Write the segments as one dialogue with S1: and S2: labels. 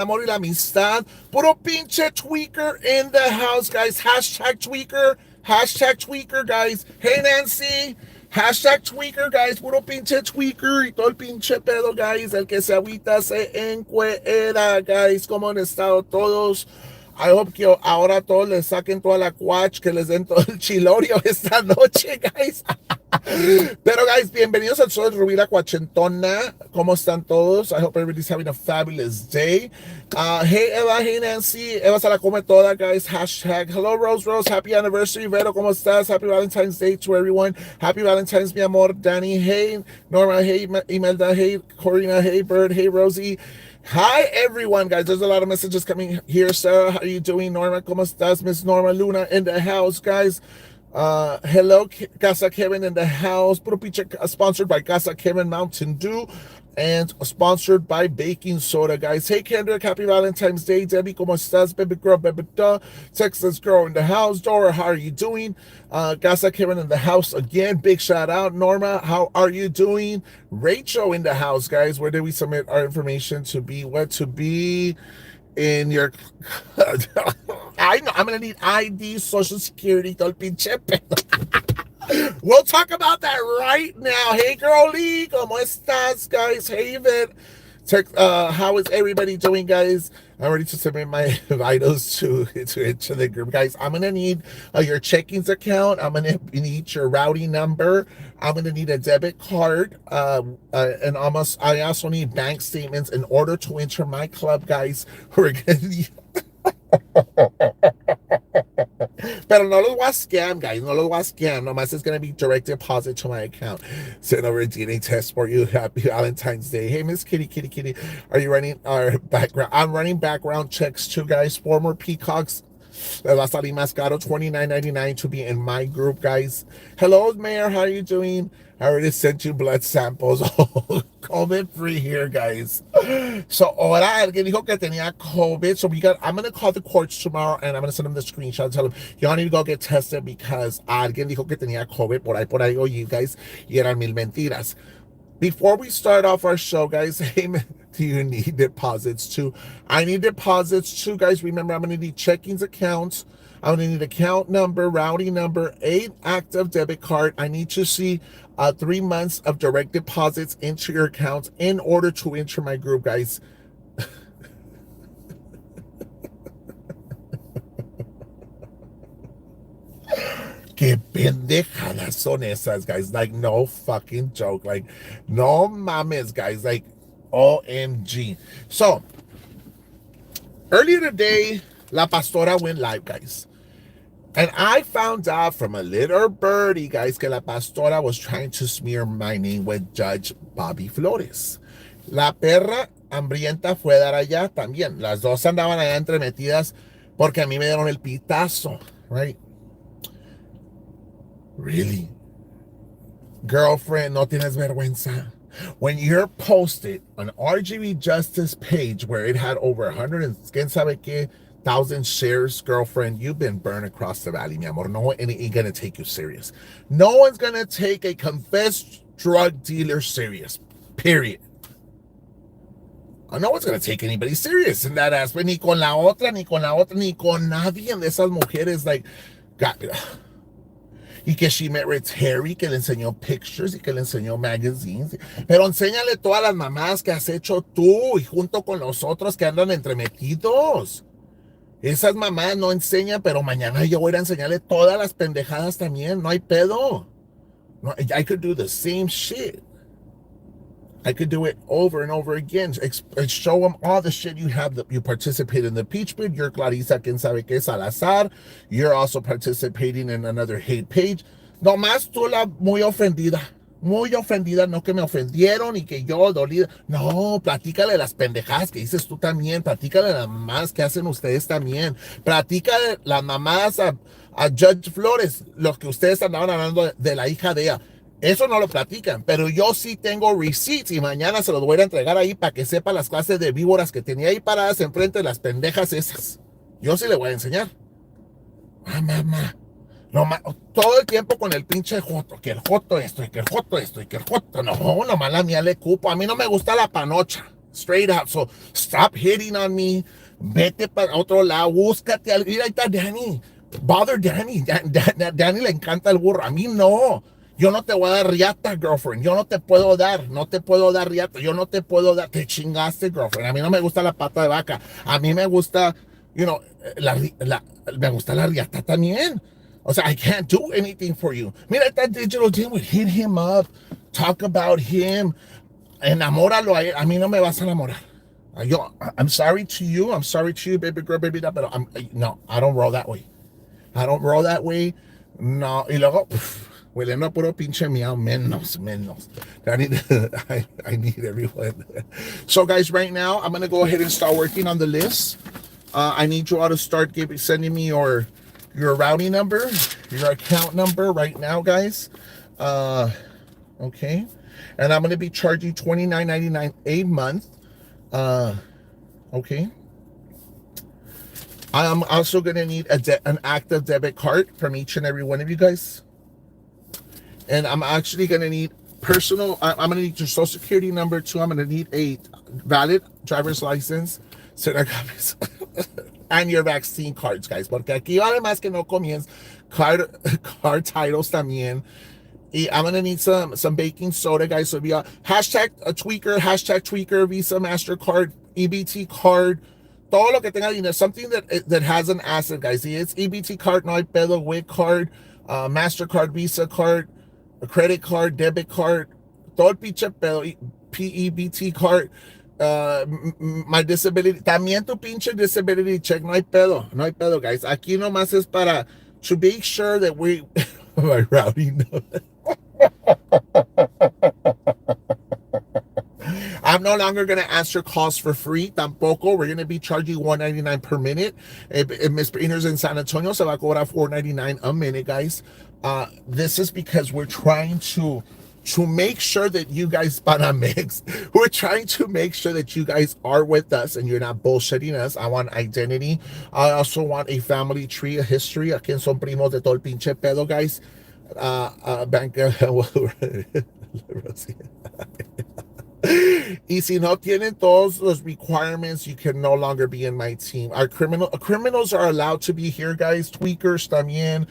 S1: amor y la amistad. Puro pinche tweaker in the house, guys. Hashtag tweaker, guys. Hey, Nancy. Hashtag tweaker, guys. Puro pinche tweaker y todo el pinche pedo, guys. El que se agüita se encuera, guys. ¿Cómo han estado todos? I hope que ahora todos les saquen toda la quatch, que les den todo el chilorio esta noche, guys. Pero, guys, bienvenidos al show de Rubí la Cuachentona. ¿Cómo están todos? I hope everybody's having a fabulous day. Hey, Eva. Hey, Nancy. Eva se la come toda, guys. Hashtag hello, Rose Rose. Happy anniversary. Vero, ¿cómo estás? Happy Valentine's Day to everyone. Happy Valentine's, mi amor. Danny, hey. Norma, hey. Imelda, hey. Corina, hey. Bird, hey. Rosie. Hi, everyone, guys. There's a lot of messages coming here. Sarah, how are you doing? Norma, ¿cómo estás? Miss Norma Luna in the house, guys. Hello, Casa Kevin in the house. Puro Picha, sponsored by Casa Kevin Mountain Dew and sponsored by Baking Soda, guys. Hey, Kendrick, happy Valentine's Day. Debbie, ¿cómo estás? Baby girl, baby duh. Texas girl in the house. Dora, how are you doing? Casa Kevin in the house again. Big shout out. Norma, how are you doing? Rachel in the house, guys. Where did we submit our information to be? What to be in your I know I'm gonna need ID, social security, todo el pinche pedo. We'll talk about that right now. Hey, girlie, ¿cómo estás, guys? Hey, Yvette. How is everybody doing, guys? I'm ready to submit my vitals to the group, guys. I'm gonna need your checkings account. I'm gonna need your routing number. I'm gonna need a debit card, and I also need bank statements in order to enter my club, guys. We're gonna need. Pero no los voy a scam, guys. No los voy a scam. Nomás it's going to be direct deposit to my account. Send over a DNA test for you. Happy Valentine's Day. Hey, Miss Kitty. Are you running our background? I'm running background checks too, guys. Former Peacocks. Les va a salir más caro, $29.99 to be in my group, guys. Hello, Mayor. How are you doing? I already sent you blood samples. Oh, COVID-free here, guys. So, ahora alguien dijo que tenía COVID. So, I'm going to call the courts tomorrow, and I'm going to send them the screenshot and tell them, y'all need to go get tested because alguien dijo que tenía COVID. Por ahí, oye, guys. Y eran mil mentiras. Before we start off our show, guys, hey, do you need deposits too? I need deposits too, guys. Remember, I'm going to need checkings accounts. I'm going to need account number, routing number, 8 active debit card. I need to see 3 months of direct deposits into your accounts in order to enter my group, guys. Qué pendejadas son esas, guys. Like, no fucking joke. Like, no mames, guys. Like, OMG. So, earlier today, La Pastora went live, guys. And I found out from a little birdie, guys, que La Pastora was trying to smear my name with Judge Bobby Flores. La perra hambrienta fue dar allá también. Las dos andaban allá entremetidas porque a mí me dieron el pitazo, right? Really? Girlfriend, no tienes vergüenza. When you're posted on RGB Justice page where it had over 100 and quién sabe qué thousand shares, girlfriend, you've been burned across the valley, mi amor. No one ain't gonna take you serious. No one's gonna take a confessed drug dealer serious. Period. No one's gonna take anybody serious in that aspect. Ni con la otra, ni con nadie de esas mujeres. Like, God. Y que she met with Harry, que le enseñó pictures y que le enseñó magazines. Pero enséñale todas las mamás que has hecho tú y junto con los otros que andan entremetidos. Esas mamás no enseñan, pero mañana yo voy a enseñarle todas las pendejadas también. No hay pedo. No, I could do the same shit. I could do it over and over again. Show them all the shit you have. You participate in the peach bid. You're Clarissa, quien sabe qué, Salazar. You're also participating in another hate page. Nomás tú la muy ofendida. Muy ofendida, no que me ofendieron y que yo dolida. No, platícale las pendejadas que dices tú también. Platícale las mamás que hacen ustedes también. Platícale las mamás a Judge Flores, los que ustedes andaban hablando de la hija de ella. Eso no lo platican, pero yo sí tengo receipts y mañana se los voy a entregar ahí para que sepa las clases de víboras que tenía ahí paradas enfrente de las pendejas esas. Yo sí le voy a enseñar. Mamá. No, todo el tiempo con el pinche joto, que el joto esto, y que el joto esto, y que el joto. No, nomás la mía le cupo. A mí no me gusta la panocha. Straight out. So stop hitting on me. Vete para otro lado. Búscate algo. Mira, ahí está Danny. Bother Danny. Danny le encanta el burro. A mí no. Yo no te voy a dar riata, girlfriend. Yo no te puedo dar. No te puedo dar riata. Yo no te puedo dar. Te chingaste, girlfriend. A mí no me gusta la pata de vaca. A mí me gusta, you know, me gusta la riata también. O sea, I can't do anything for you. Mira, that digital deal would hit him up, talk about him, enamóralo a él. A mí no me vas a enamorar. I'm sorry to you. I'm sorry to you, baby girl, baby that, but no, I don't roll that way. I don't roll that way. No, y luego, huele a puro pinche miau, menos. I need everyone. So, guys, right now, I'm going to go ahead and start working on the list. I need you all to start sending me your routing number, your account number right now, guys. Okay. And I'm going to be charging $29.99 a month. Okay. I'm also going to need an active debit card from each and every one of you guys. And I'm actually going to need I'm going to need your social security number too. I'm going to need a valid driver's license. And your vaccine cards, guys. Porque aquí además que no comienza card titles también. I'm going to need some baking soda, guys. So be hashtag tweaker, Visa, MasterCard, EBT card, todo lo que tenga dinero, something that has an asset, guys. Si it's EBT card, no hay pedo, WIC card, MasterCard, Visa card, a credit card, debit card, todo el pinche pedo, PEBT card, my disability, también tu pinche disability check, no hay pedo, guys. Aquí nomás es para, to make sure that we, my routing, I'm no longer going to answer calls for free. Tampoco. We're going to be charging $1.99 per minute. If Miss Painter's in San Antonio, se va a cobrar $4.99 a minute, guys. This is because we're trying to make sure that you guys mix. We're trying to make sure that you guys are with us and you're not bullshitting us. I want identity. I also want a family tree, a history. A quien son primos de todo el pinche pedo, guys. Banca. Y si no tienen todos those requirements, you can no longer be in my team. Our criminals are allowed to be here, guys. Tweakers también,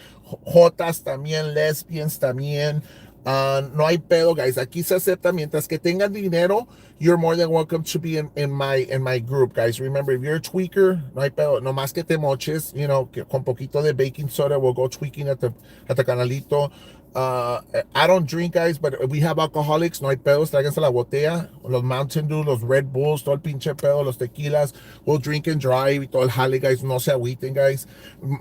S1: jotas también, lesbians también. No hay pedo, guys. Aquí se acepta mientras que tengan dinero. You're more than welcome to be in my group, guys. Remember, if you're a tweaker, no hay pedo. No más que te moches, you know, que con poquito de baking soda, we'll go tweaking at the canalito. I don't drink, guys, but if we have alcoholics, no hay pedos, tráiganse la botella, los Mountain Dew, los Red Bulls, todo el pinche pedo, los tequilas, we'll drink and drive, y todo el jale, guys, no se agüiten, guys.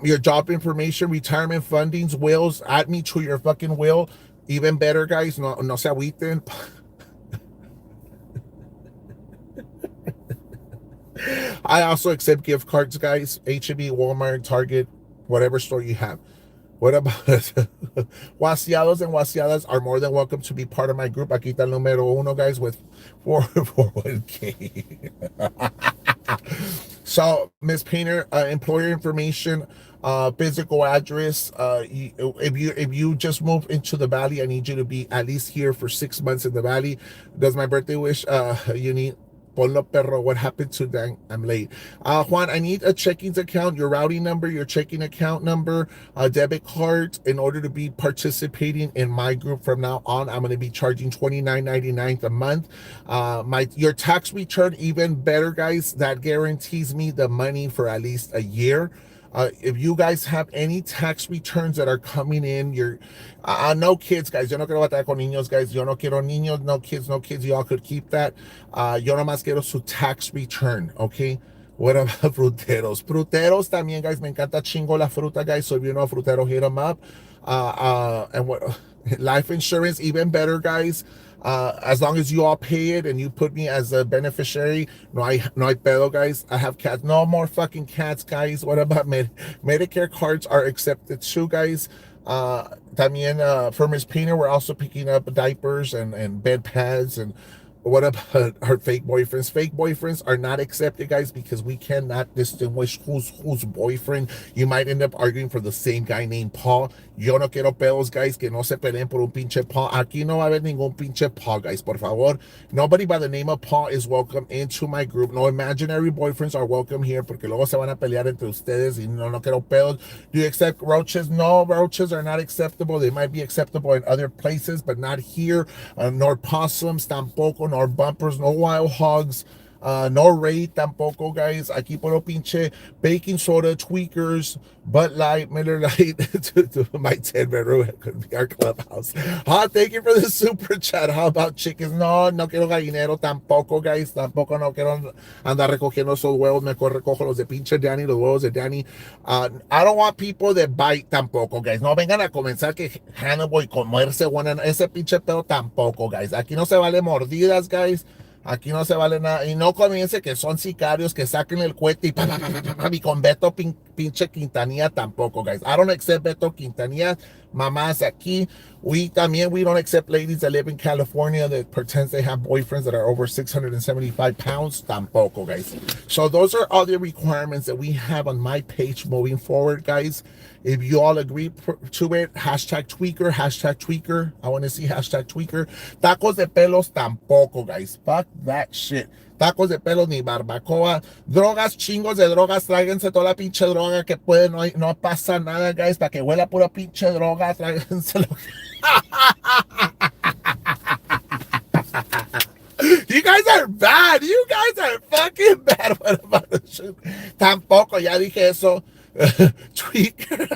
S1: Your job information, retirement fundings, wills, add me to your fucking will, even better, guys, no se agüiten. I also accept gift cards, guys, H-E-B, Walmart, Target, whatever store you have. What about Wasiados and Wasiadas are more than welcome to be part of my group. Aquí está el número uno, guys, with 401k. So, Miss Painter, employer information, physical address. If you just moved into the Valley, I need you to be at least here for 6 months in the Valley. Does my birthday wish? You need. Ponlo perro, what happened to that? I'm late. Juan, I need a checking account, your routing number, your checking account number, a debit card in order to be participating in my group from now on. I'm going to be charging $29.99 a month. Your tax return, even better, guys. That guarantees me the money for at least a year. If you guys have any tax returns that are coming in, no kids, guys. Yo no quiero batallar con niños, guys. Yo no quiero niños, no kids. Y'all could keep that. Yo nomás quiero su tax return, okay? What about fruteros? Fruteros también, guys. Me encanta chingo la fruta, guys. So if you know a frutero, hit them up. And what life insurance, even better, guys. As long as you all pay it and you put me as a beneficiary, no hay pedo, guys. I have cats. No more fucking cats, guys. What about Medicare cards are accepted too, guys. También for Miss Painter, we're also picking up diapers and bed pads and What about our fake boyfriends? Fake boyfriends are not accepted, guys, because we cannot distinguish who's boyfriend. You might end up arguing for the same guy named Paul. Yo no quiero pedos, guys, que no se peleen por un pinche Paul. Aquí no va a haber ningún pinche Paul, guys, por favor. Nobody by the name of Paul is welcome into my group. No imaginary boyfriends are welcome here, porque luego se van a pelear entre ustedes y no quiero pedos. Do you accept roaches? No, roaches are not acceptable. They might be acceptable in other places, but not here. Nor possums tampoco, nor bumpers, no wild hogs, no raid tampoco, guys. Aquí puro pinche baking soda, tweakers, Bud Light, Miller Light to my 10 bedroom. It could be our clubhouse. Thank you for the super chat. How about chickens? No quiero gallinero tampoco, guys. Tampoco no quiero andar recogiendo esos huevos. Mejor recojo los de pinche Danny, los huevos de Danny. I don't want people that bite tampoco, guys. No vengan a comenzar que Hannibal y comerse ese pinche pedo tampoco, guys. Aquí no se vale mordidas, guys. Aquí no se vale nada. Y no comience que son sicarios que saquen el cohete y con Beto pinche Quintanilla tampoco, guys. I don't accept Beto Quintanilla. Mamás aquí. We don't accept ladies that live in California that pretends they have boyfriends that are over 675 pounds. Tampoco, guys. So those are all the requirements that we have on my page moving forward, guys. If you all agree to it, hashtag tweaker. I want to see hashtag tweaker. Tacos de pelos tampoco, guys. Fuck that shit. Tacos de pelos ni barbacoa. Drogas, chingos de drogas. Tráiganse toda la pinche droga que pueden. No pasa nada, guys. Para que huela pura pinche droga. Tráiganselo. You guys are bad. You guys are fucking bad. What about the shit? Tampoco, ya dije eso. Tweaker.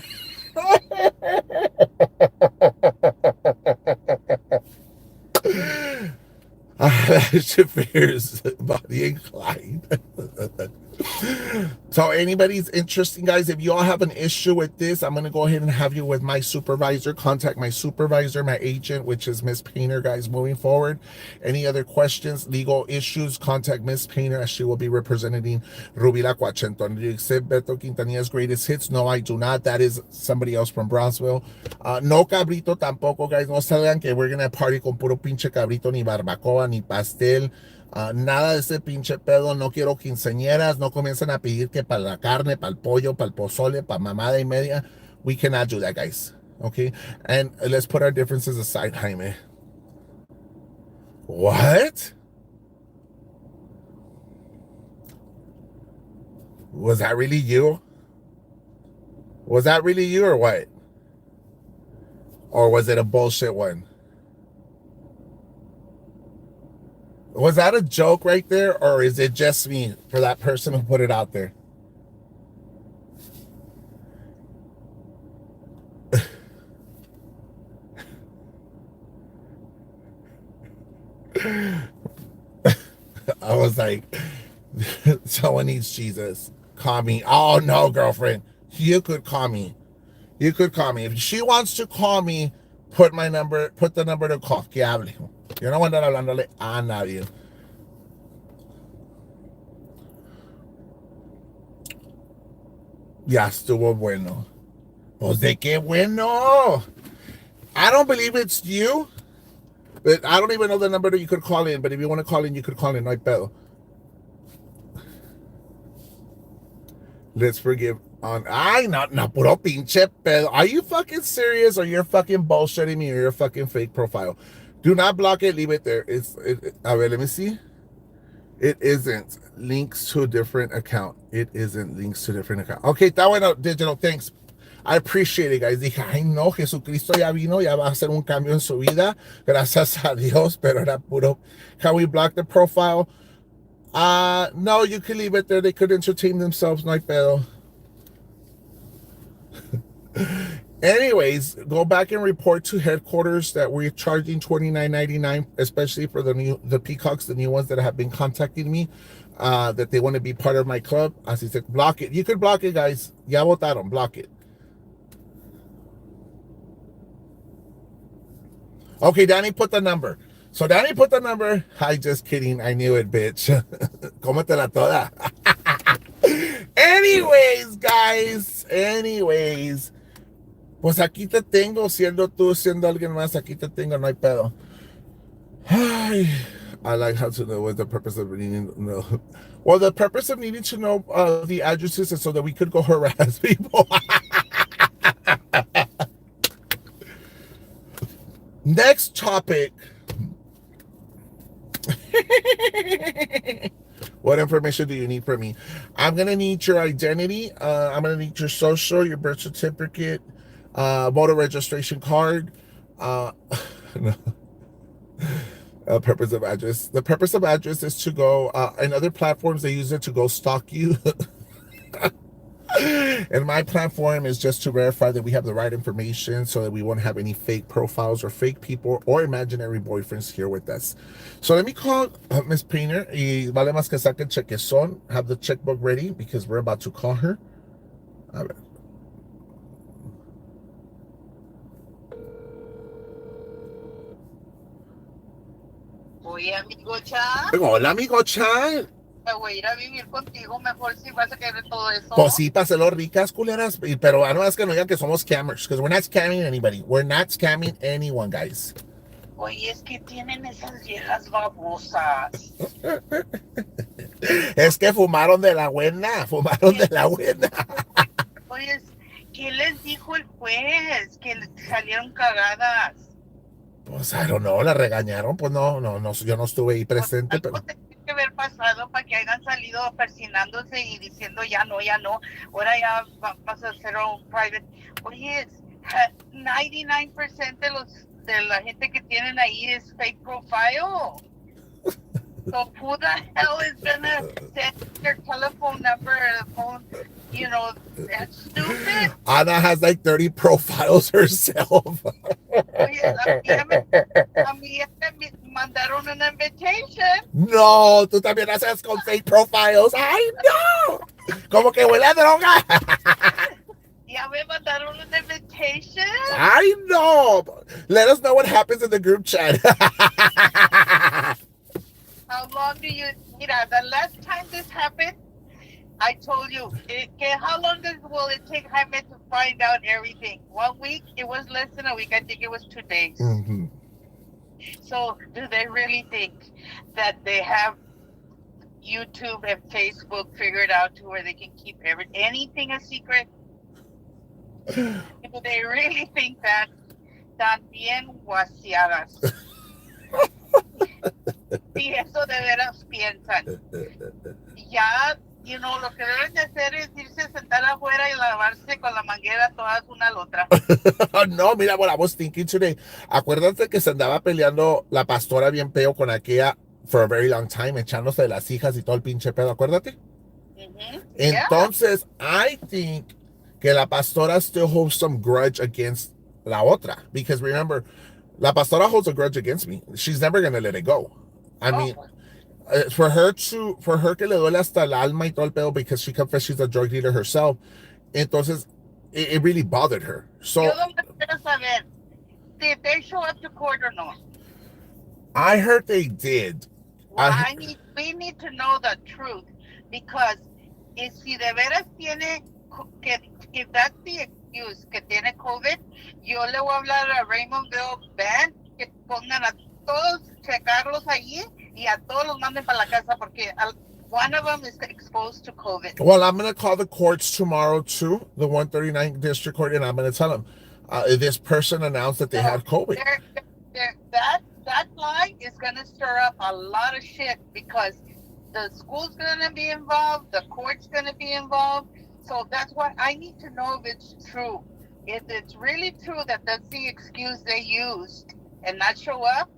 S1: Shafir's body inclined. So anybody's interesting, guys, if you all have an issue with this, I'm going to go ahead and have you with my supervisor. Contact my supervisor, my agent, which is Miss Painter, guys, moving forward. Any other questions, legal issues, contact Miss Painter as she will be representing Rubila Quachenton. Do you accept Beto Quintanilla's greatest hits? No, I do not. That is somebody else from Brownsville. No cabrito tampoco, guys. No salgan que we're going to party con puro pinche cabrito, ni barbacoa, ni pastel. Nada de ese pinche pedo, no quiero quinceañeras, no comiencen a pedir que para la carne, para el pollo, para el pozole, para mamada y media. We cannot do that, guys. Okay? And let's put our differences aside, Jaime. What? Was that really you? Was that really you or what? Or was it a bullshit one? Was that a joke right there, or is it just me for that person who put it out there? I was like, someone needs Jesus. Call me. Oh, no, girlfriend. You could call me. You could call me. If she wants to call me, put the number to call. Que hable. Yo no voy a andar hablándole a nadie. Ya estuvo bueno. Pues de qué bueno. I don't believe it's you. But I don't even know the number that you could call in. But if you want to call in, you could call in. No hay pedo. Let's forgive on. Ay, no, puro pinche pedo. Are you fucking serious, or you're fucking bullshitting me, or you're a fucking fake profile? Do not block it. Leave it there. A ver, let me see. It isn't links to a different account. It isn't links to a different account. Okay, está bueno, Digital. Thanks. I appreciate it, guys. Dije, ay, no, Jesucristo ya vino, ya va a hacer un cambio en su vida. Gracias a Dios, pero era puro. Can we block the profile? No, you can leave it there. They could entertain themselves. No hay pedo. Anyways, go back and report to headquarters that we're charging $29.99, especially for the peacocks, the new ones that have been contacting me, that they want to be part of my club. Así se block it. You could block it, guys. Ya votaron. Block it. Okay, Danny put the number. So Danny put the number. Hi, just kidding. I knew it, bitch. Cómetela toda. Anyways, guys. Anyways. Pues aquí te tengo, siendo tú, siendo alguien más, aquí te tengo, no hay pedo. Ay, I like how to know what the purpose of needing to know. Well, the purpose of needing to know the addresses is so that we could go harass people. Next topic. What information do you need from me? I'm gonna need your identity. I'm gonna need your social, your birth certificate, voter registration card. Uh, no. Purpose of address. The purpose of address is to go. In other platforms, they use it to go stalk you. And my platform is just to verify that we have the right information so that we won't have any fake profiles or fake people or imaginary boyfriends here with us. So let me call Miss Painter. Y vale más que saquen chequezón. Have the checkbook ready because we're about to call her. A ver.
S2: Oye, amigo Chan,
S1: Hola, amigo Chan.
S2: me voy a ir a vivir contigo mejor si vas a querer todo eso.
S1: Pues sí, para hacerlo ricas, culeras. Pero no es que no digan que somos scammers, because we're not scamming anybody. We're not scamming anyone, guys.
S2: Oye, es que tienen esas viejas babosas.
S1: Es que fumaron de la buena, fumaron de la buena.
S2: Oye, ¿qué les dijo el juez? Que salieron cagadas.
S1: Pues, I don't know, la regañaron. Pues no, yo no estuve ahí presente,
S2: Algo
S1: pero...
S2: tiene que haber pasado para que hayan salido persinándose y diciendo ya no, ahora ya vas a hacer un private. Oye, 99% de la gente que tienen ahí es fake profile. So who the hell is gonna send their telephone number or phone? You know, that's stupid.
S1: Ana has like 30 profiles herself.
S2: Oye, a mí ya me mandaron una invitation.
S1: No, tú también haces con fake profiles. ¡Ay, no! Como que huele a droga.
S2: Ya me mandaron una invitation.
S1: ¡Ay, no! Let us know what happens in the group chat.
S2: How long do you, mira, the last time this happened, I told you, how long will it take Jaime to find out everything? 1 week? It was less than a week. I think it was 2 days.
S1: Mm-hmm.
S2: So do they really think that they have YouTube and Facebook figured out to where they can keep anything a secret? Do they really think that? Están bien guaseadas. Sí, eso de veras piensan. Ya, lo que deben de hacer es irse a sentar afuera y lavarse con la manguera todas una a la otra.
S1: No, mira, what I was thinking today. Acuérdate que se andaba peleando la pastora bien peo con aquella for a very long time, echándose de las hijas y todo el pinche pedo, acuérdate.
S2: Mm-hmm.
S1: Entonces, yeah. I think que la pastora still holds some grudge against la otra. Because remember, la pastora holds a grudge against me. She's never going to let it go. I mean, for her que le duele hasta el alma y todo el pedo because she confessed she's a drug dealer herself. Entonces, it really bothered her. So,
S2: yo quiero saber, did they show up to court or no?
S1: I heard they did.
S2: Well, we need to know the truth because si de veras tiene, if that's the excuse que tiene COVID, yo le voy a hablar a Raymondville Band que pongan a todos, checarlos allí y a todos los manden para la casa porque one of them is exposed to COVID.
S1: Well, I'm going to call the courts tomorrow too, the 139 District Court, and I'm going to tell them this person announced that they had COVID.
S2: That lie is going to stir up a lot of shit because the school's going to be involved, the court's going to be involved. So that's why I need to know if it's true. If it's really true that that's the excuse they used and not show up,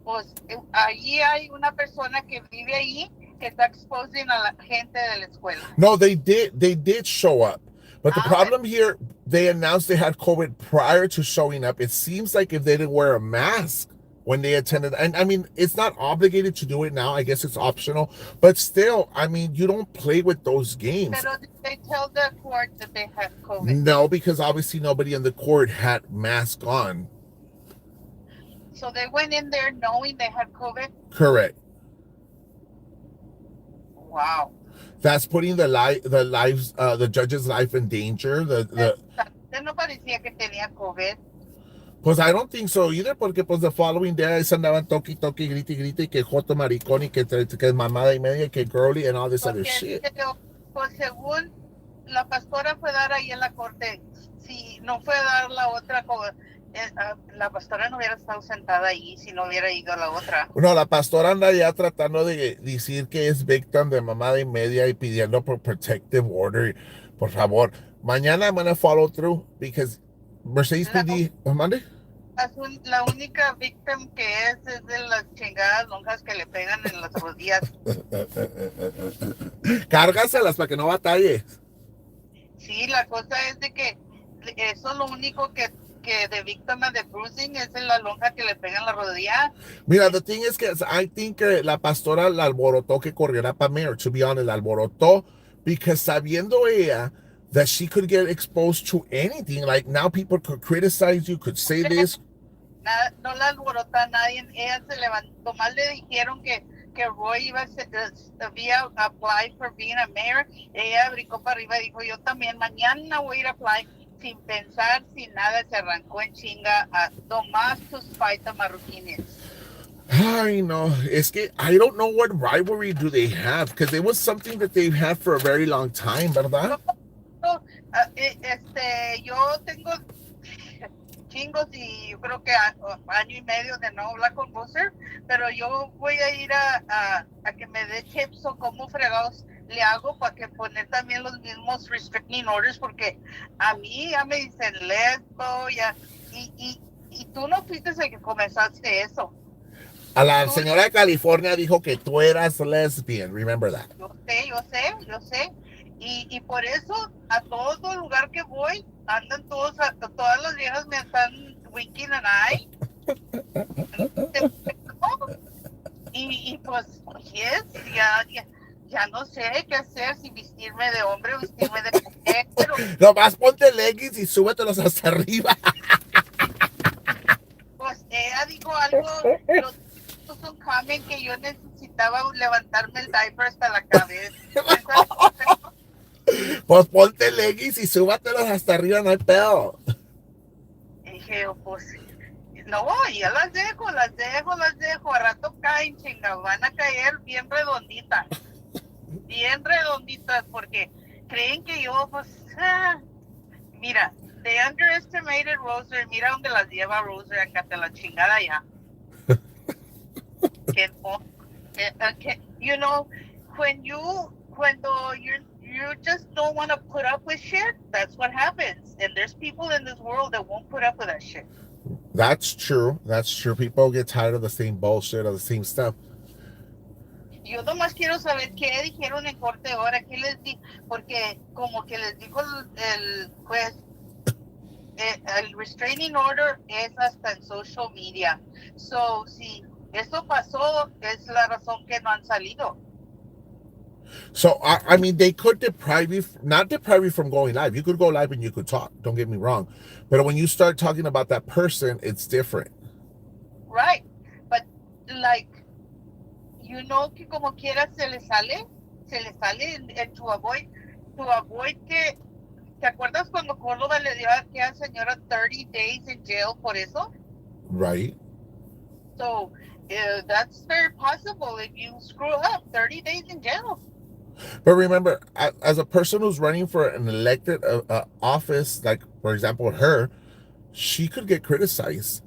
S2: pues allí hay una persona que vive ahí que está exposing a la gente de la escuela.
S1: No, they did show up. But the problem here, they announced they had COVID prior to showing up. It seems like if they didn't wear a mask when they attended, and I mean, it's not obligated to do it now. I guess it's optional. But still, I mean, you don't play with those games.
S2: Pero did they tell the court that they had COVID?
S1: No, because obviously nobody in the court had mask on.
S2: So they went in there knowing they had COVID?
S1: Correct.
S2: Wow.
S1: That's putting the judge's life in danger.
S2: No parecía que tenía COVID.
S1: Pues I don't think so either, porque pues the following day se andaban toqui, toqui, grite, grite, y que joto maricón y que mamada y media, y que girly and all this other
S2: Porque,
S1: shit.
S2: pues según la pastora fue a dar ahí en la corte, si no fue a dar la otra, la pastora no hubiera estado sentada ahí si no hubiera ido a la otra.
S1: No, la pastora anda ya tratando de decir que es victim de mamada y media y pidiendo por protective order. Por favor, mañana I'm gonna follow through because Mercedes
S2: La,
S1: PD, ¿mande?
S2: la única víctima que es de las chingadas lonjas que le pegan en las rodillas.
S1: Cárgaselas para que no batalle.
S2: Sí, la cosa es de que eso es lo único que de víctima de bruising es en la lonja que le pegan la rodilla.
S1: Mira, the thing is que I think que la pastora la alborotó que corriera para mayor, to be honest, la alborotó because sabiendo ella that she could get exposed to anything, like now people could criticize you, could say this.
S2: Nada, no la alborota a nadie, ella se levantó, más le dijeron que Roy había apply for being a mayor, ella brincó para arriba y dijo, yo también mañana voy a ir a apply, sin pensar, sin nada, se arrancó en chinga a nomás tus spite a marroquines.
S1: I know. Es que I don't know what rivalry do they have because it was something that they've had for a very long time, ¿verdad?
S2: Yo tengo chingos y yo creo que año y medio de no hablar con Booster, pero yo voy a ir a que me dé tips o cómo fregados le hago para que poner también los mismos restricting orders, porque a mí ya me dicen lesbo, ya, y tú no fuiste el que comenzaste eso.
S1: A la señora de California dijo que tú eras lesbian, remember that.
S2: Yo sé. Y por eso a todo lugar que voy, andan todas las viejas me están winking an eye. Y pues, yes, ya no sé qué hacer, si vestirme de hombre o vestirme de mujer. Pero
S1: Nomás ponte leggings y súbetelos hasta arriba.
S2: pues ella dijo algo, los son comen que yo necesitaba levantarme el diaper hasta la cabeza.
S1: Pues ponte leggings y súbatelos hasta arriba, no hay pedo.
S2: Y dije, pues, no, ya las dejo, a rato caen, chinga, van a caer bien redonditas, porque creen que yo, pues, mira, they underestimated Roser, mira dónde las lleva Roser, acá te la chingada ya. Que no, you know, cuando you just don't want to put up with shit, that's what happens. And there's people in this world that won't put up with that shit.
S1: That's true. That's true. People get tired of the same bullshit, of the same stuff.
S2: Yo nomás quiero saber qué dijeron en corte ahora, qué les di, porque como que les dijo el juez, el restraining order es hasta en social media. So, si eso pasó, es la razón que no han salido.
S1: So, I mean, they could deprive you, not deprive you from going live. You could go live and you could talk. Don't get me wrong. But when you start talking about that person, it's different.
S2: Right. But, like, you know que como quiera se le sale en to avoid que, ¿te acuerdas cuando Córdoba le dio a aquella señora 30 days in jail por eso?
S1: Right.
S2: So, that's very possible if you screw up, 30 days in jail.
S1: But remember, as a person who's running for an elected office, like, for example, her, she could get criticized.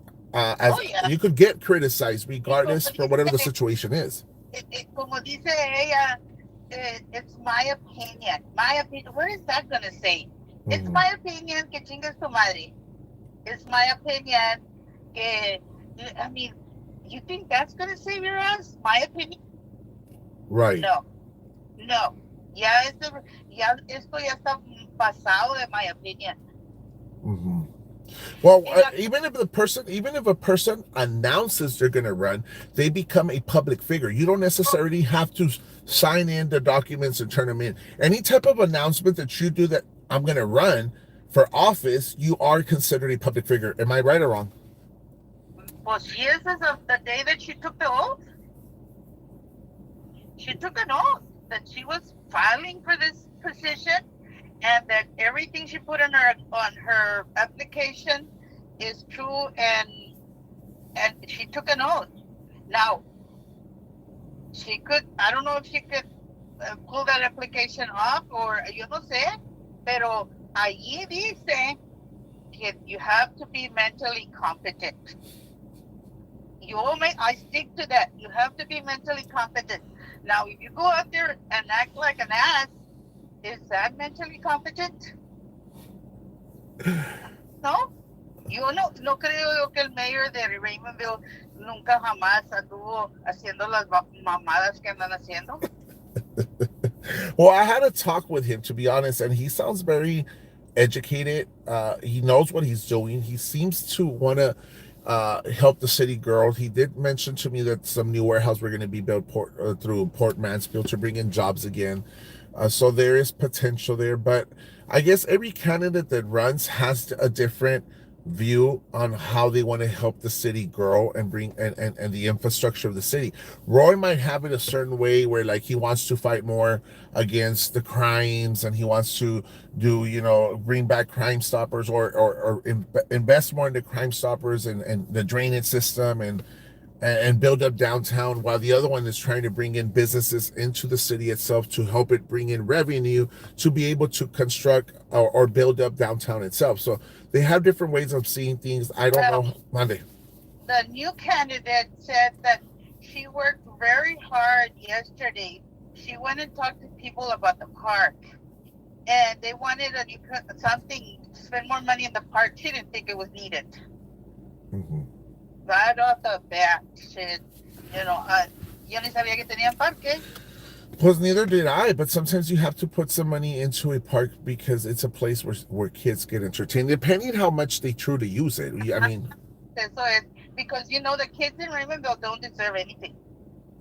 S1: You could get criticized regardless for whatever the situation is.
S2: Como dice ella, it's my opinion. What is that going to say? Mm-hmm. It's my opinion que chingas tu madre. It's my opinion que, I mean, you think that's going to save your ass? My opinion?
S1: Right.
S2: No. Ya esto ya está pasado de my opinion.
S1: Mm-hmm. Well, even if a person announces they're going to run, they become a public figure. You don't necessarily have to sign in the documents and turn them in. Any type of announcement that you do that I'm going to run for office, you are considered a public figure. Am I right or wrong?
S2: Well, she is as of the day that she took the oath. She took an oath that she was filing for this position, and that everything she put on her application is true, and she took an oath. Now she could. I don't know if she could pull that application off, or yo no sé, pero allí dice que you have to be mentally competent. I stick to that. You have to be mentally competent. Now, if you go out there and act like an ass, is that mentally competent? No. Yo no creo yo que el mayor de Raymondville nunca jamás anduvo haciendo las mamadas que andan haciendo.
S1: Well, I had a talk with him, to be honest, and he sounds very educated. He knows what he's doing. He seems to want to help the city girls. He did mention to me that some new warehouse were going to be built through Port Mansfield to bring in jobs again. So there is potential there, but I guess every candidate that runs has a different view on how they want to help the city grow and bring and the infrastructure of the city. Roy might have it a certain way where like he wants to fight more against the crimes and he wants to do, bring back Crime Stoppers or invest more into Crime Stoppers and the drainage system and build up downtown, while the other one is trying to bring in businesses into the city itself to help it bring in revenue to be able to construct or build up downtown itself. So they have different ways of seeing things. I don't
S2: Well,
S1: know. Monday.
S2: the new candidate said that she worked very hard yesterday. She went and talked to people about the park, and they wanted something to spend more money in the park. She didn't think it was needed.
S1: Mm-hmm.
S2: Right off the bat, shit. Yo ni sabía que tenían parque.
S1: Pues neither did I, but sometimes you have to put some money into a park because it's a place where kids get entertained, depending how much they truly use it. I mean,
S2: Eso es because the kids in Raymondville don't deserve anything.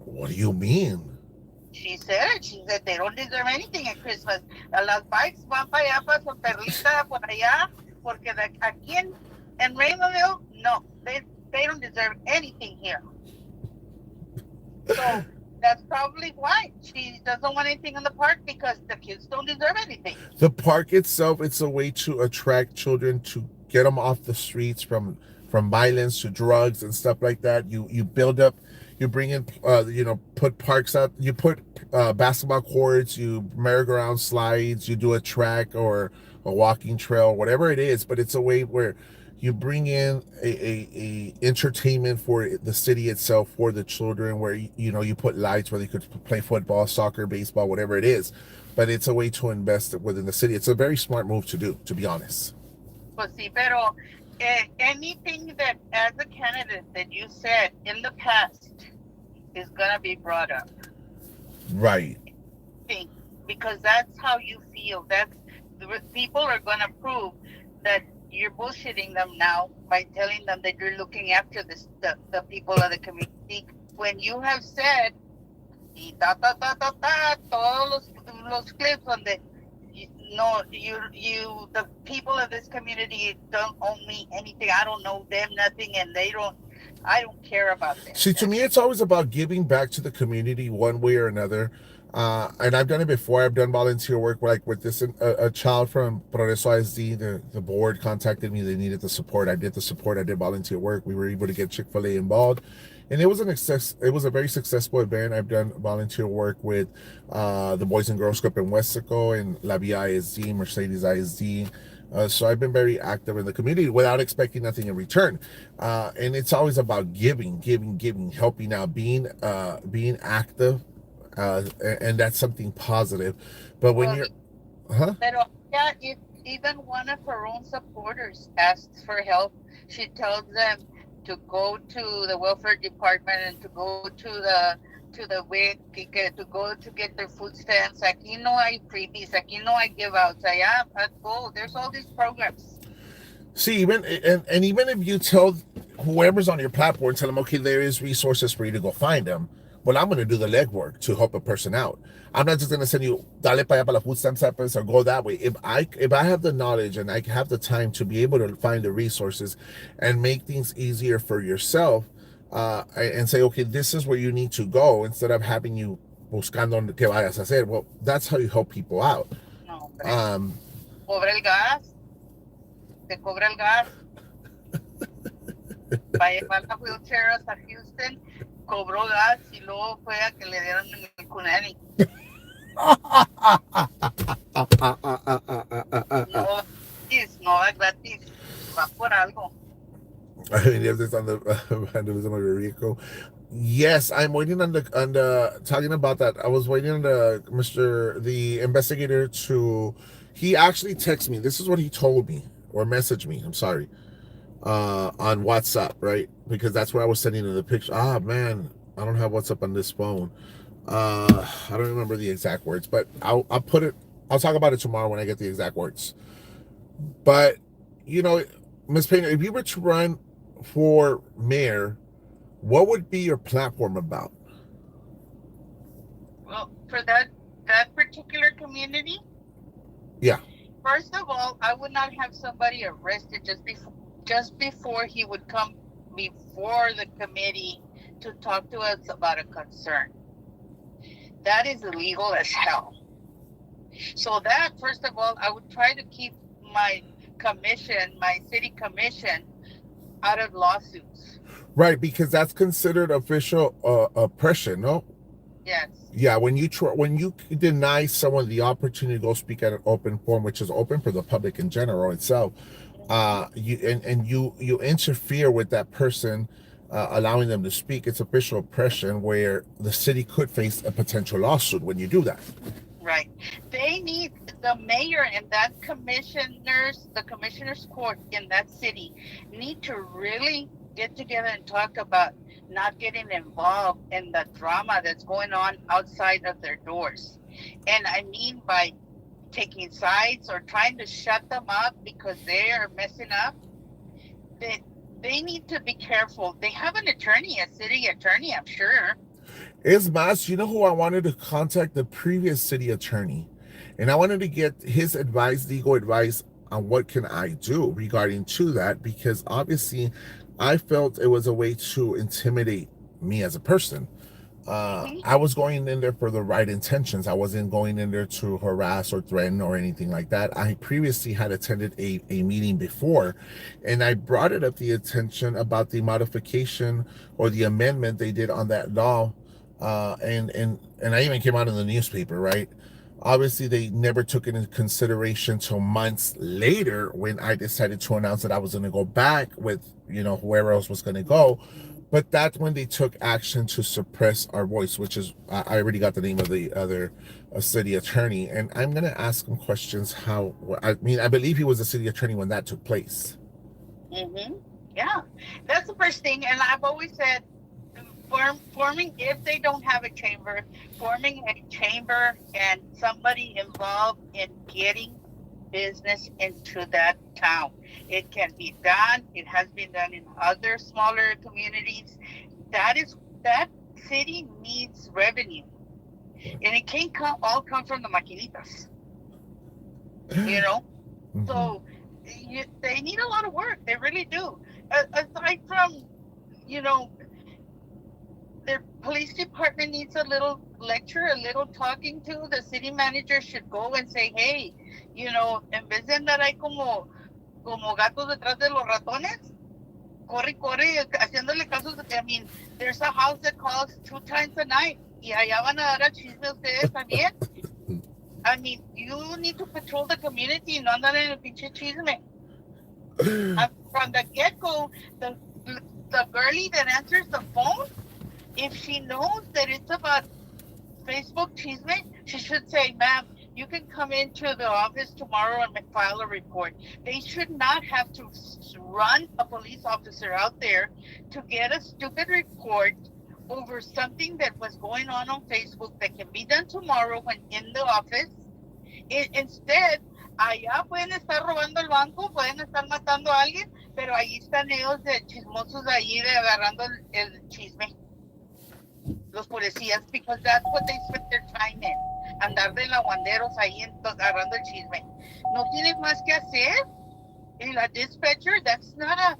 S1: what do you mean?
S2: She said they don't deserve anything at Christmas. Las bikes van para allá, para su perlita, por allá, porque aquí en Raymondville, no, they don't deserve anything here. So that's probably why she doesn't want anything in the park, because the kids don't deserve anything.
S1: The park itself, it's a way to attract children, to get them off the streets from violence to drugs and stuff like that. You build up, you bring in, put parks out, you put basketball courts, you merry-go-round slides, you do a track or a walking trail, whatever it is. But it's a way where you bring in a entertainment for the city itself, for the children, where you put lights where they could play football, soccer, baseball, whatever it is. But it's a way to invest within the city. It's a very smart move to do, to be honest.
S2: Pues sí, pero anything that, as a candidate, that you said in the past is going to be brought up.
S1: Right.
S2: Because that's how you feel. People are going to prove that you're bullshitting them now by telling them that you're looking after the people of the community, when you have said y todos los clips donde the people of this community don't owe me anything. I don't know them nothing, and I don't care about them.
S1: See, to me, it's always about giving back to the community one way or another. And I've done it before. I've done volunteer work, like with this, a child from Progreso ISD. The board contacted me. They needed the support. I did the support. I did volunteer work. We were able to get Chick-fil-A involved, and it was it was a very successful event. I've done volunteer work with the Boys and Girls Club in Westico and La Via ISD, Mercedes ISD. So I've been very active in the community without expecting nothing in return. And it's always about giving, helping out, being active, and that's something positive. But when you're, huh?
S2: Pero yeah, if even one of her own supporters asks for help, she tells them to go to the welfare department and to go to the WIC, to go to get their food stamps. Aquí no hay freebies. Aquí no hay give outs. Allá, go. There's all these programs.
S1: See, even and even if you tell whoever's on your platform, tell them, okay, there is resources for you to go find them. Well, I'm going to do the legwork to help a person out. I'm not just going to send you dale para allá para la food stamp service or go that way. If I have the knowledge and I have the time to be able to find the resources and make things easier for yourself, and say, okay, this is where you need to go, instead of having you buscando que vayas a hacer. Well, that's how you help people out.
S2: No, Cobra el gas. Te cobra el gas. para llevar la wheelchair hasta Houston, cobró gas y luego fue a que le dieron el Kunani. No va gratis, no va gratis, va por algo.
S1: I mean, if this on the vandalism of your vehicle. Yes, I'm waiting on the talking about that. I was waiting on the investigator to. He actually texted me. This is what he told me or messaged me. I'm sorry, on WhatsApp, right? Because that's where I was sending him the picture. Ah, man, I don't have WhatsApp on this phone. I don't remember the exact words, but I'll put it. I'll talk about it tomorrow when I get the exact words. But you know, Miss Payne, if you were to run for mayor, what would be your platform about?
S2: Well, for that particular community,
S1: Yeah.
S2: first of all, I would not have somebody arrested just before he would come before the committee to talk to us about a concern. That is illegal as hell. So that, first of all, I would try to keep my my city commission, out of lawsuits.
S1: Right, because that's considered official oppression, no?
S2: Yes.
S1: Yeah, when you deny someone the opportunity to go speak at an open forum, which is open for the public in general itself,
S2: Mm-hmm.
S1: you interfere with that person, allowing them to speak. It's official oppression where the city could face a potential lawsuit when you do that.
S2: Right. They need the mayor and the commissioners court in that city need to really get together and talk about not getting involved in the drama that's going on outside of their doors. And I mean by taking sides or trying to shut them up because they are messing up. They they need to be careful. They have an attorney, a city attorney, I'm sure.
S1: Is Mas, you know who I wanted to contact? The previous city attorney. And I wanted to get his advice, legal advice on what can I do regarding to that, because obviously I felt it was a way to intimidate me as a person.
S2: Hmm.
S1: I was going in there for the right intentions. I wasn't going in there to harass or threaten or anything like that. I previously had attended a meeting before, and I brought it up the attention about the modification or the amendment they did on that law. And I even came out in the newspaper, right? Obviously, they never took it into consideration till months later when I decided to announce that I was going to go back with, whoever else was going to go. But that's when they took action to suppress our voice, which is, I already got the name of the other city attorney. And I'm going to ask him questions how, I mean, I believe he was a city attorney when that took place.
S2: Hmm. Yeah, that's the first thing. And I've always said, forming, if they don't have a chamber, forming a chamber and somebody involved in getting business into that town. It can be done. It has been done in other smaller communities. That city needs revenue, and it can't all come from the maquinitas. You know,
S1: Mm-hmm.
S2: so they need a lot of work. They really do. Aside from, you know, their police department needs a little lecture, a little talking to. The city manager should go and say, hey, en vez de andar ahí como gatos detrás de los ratones, corre, corre, haciéndole caso. I mean, there's a house that calls 2 times a night. Y allá van a dar a chisme ustedes también. I mean, you need to patrol the community y no andar en el pinche chisme. From the get-go, the, the girlie that answers the phone, if she knows that it's about Facebook chisme, she should say, ma'am, you can come into the office tomorrow and file a report. They should not have to run a police officer out there to get a stupid report over something that was going on Facebook that can be done tomorrow when in the office. Instead, allá pueden estar robando el banco, pueden estar matando a alguien, pero ahí están ellos de chismosos ahí de agarrando el chisme. Los policías, because that's what they spend their time in. Andar de lavanderos ahí agarrando el chisme. No tienes más que hacer. Y la dispatcher, that's not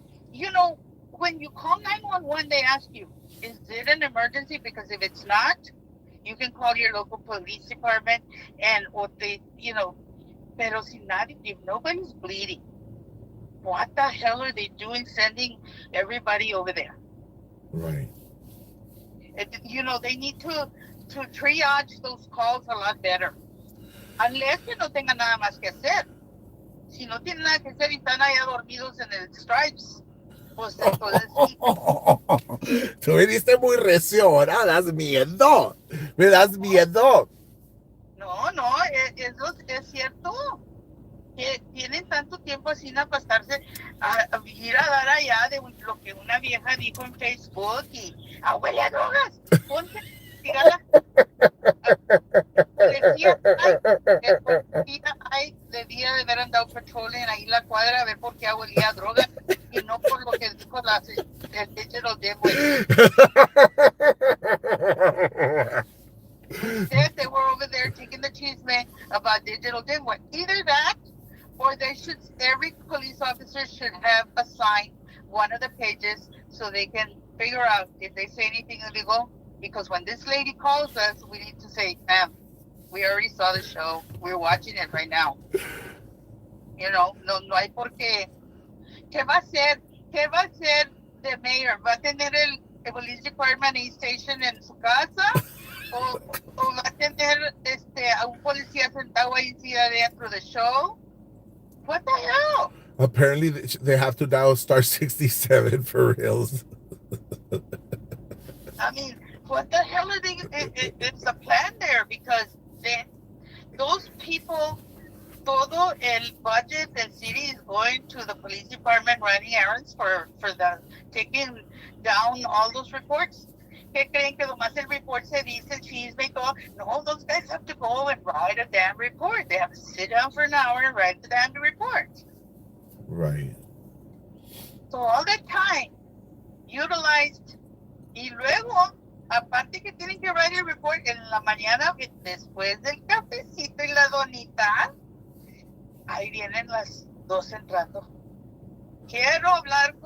S2: when you call 911, they ask you, is it an emergency? Because if it's not, you can call your local police department and, or they, pero if nobody's bleeding, What the hell are they doing sending everybody over there?
S1: Right.
S2: They need to triage those calls a lot better. Unless que no tengan nada más que hacer. Si no tienen nada que hacer y están allá dormidos en el Stripes, pues entonces sí.
S1: Tú viniste muy recio ahora, das miedo. Me das miedo.
S2: No, no, eso es cierto. Que tienen tanto tiempo así para estarse a ir a dar allá de lo que una vieja dijo en Facebook y huele a drogas. Ponte, dígala, policía hay, el policía hay, debía de haber andado patrolling ahí la cuadra a ver por qué olía a drogas y no por lo que dijo el digital dimwit. Instead, they were over there taking the chisme about digital dimwit. Either that, or every police officer should have assigned one of the pages so they can figure out if they say anything illegal. Because when this lady calls us, we need to say, ma'am, we already saw the show. We're watching it right now. No hay por qué. ¿Qué va a hacer? ¿Qué va a hacer the mayor? ¿Va a tener el police department station en su casa? ¿O va a tener a un policía sentado ahí dentro del show? What the hell?
S1: Apparently, they have to dial star 67 for reals.
S2: I mean, what the hell are they? It's a plan there because those people, todo el budget the city is going to the police department running errands for the taking down all those reports. ¿Qué creen que nomás el report se dice el chisme y todo? No, those guys have to go and write a damn report. They have to sit down for an hour and write the damn report.
S1: Right.
S2: So all that time utilized y luego, aparte que tienen que write el report en la mañana después del cafecito y la donita, ahí vienen las dos entrando. Quiero hablar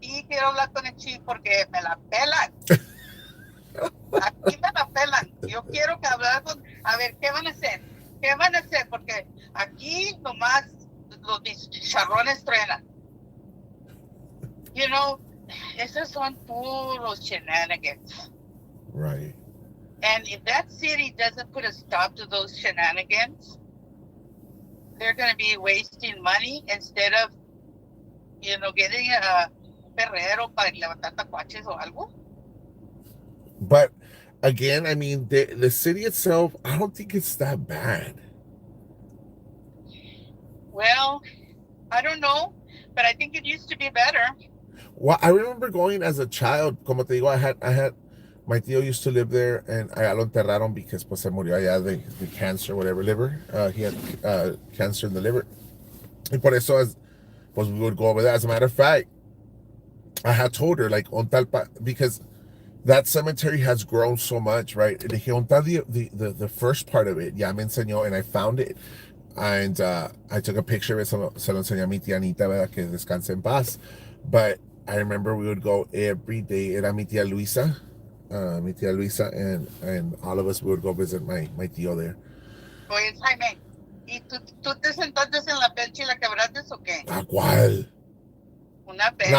S2: quiero hablar con el chief porque me la pelan. Aquí me la pelan. Yo quiero que hablar a ver, ¿qué van a hacer? ¿Qué van a hacer? Porque aquí nomás los chicharrones truenan. Esos son puros shenanigans.
S1: Right.
S2: And if that city doesn't put a stop to those shenanigans, they're going to be wasting money instead of, getting a perrero para levantar tacuaches o algo.
S1: But again, I mean, the city itself, I don't think it's that bad.
S2: Well, I don't know, but I think it used to be better.
S1: Well, I remember going as a child. Como te digo, I had my tío used to live there, and allá lo enterraron because pues se murió allá de cancer, whatever, liver. He had cancer in the liver. Y por eso, pues we would go over there. As a matter of fact, I had told her, like, on tal because that cemetery has grown so much, right? Le dije, on tal the first part of it, ya me enseñó, and I found it. And I took a picture of it, se lo enseñé a mi tía Anita, ¿verdad? Que descanse en paz. But I remember we would go every day. Era mi tía Luisa, and all of us would go visit my tío there.
S2: Oye, Jaime, ¿y tú te sentaste en la bench y la quebraste o qué?
S1: ¿A cuál?
S2: Una bench.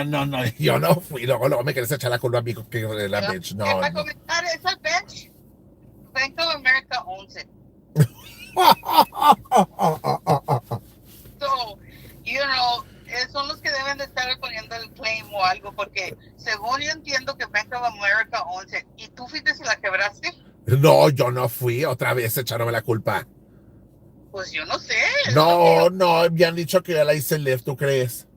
S1: No. Yo no fui. Luego me quieres echar la culpa a mí que la bench. No.
S2: Para comentar, esa bench, Bank of America owns it. So, son los que deben de estar poniendo el claim o algo, porque según yo entiendo que Bank of America owns it. ¿Y tú fuiste si la quebraste?
S1: No, yo no fui. Otra vez echaronme la culpa.
S2: Pues yo no sé.
S1: No, me han dicho que ya la hice lift, ¿tú crees?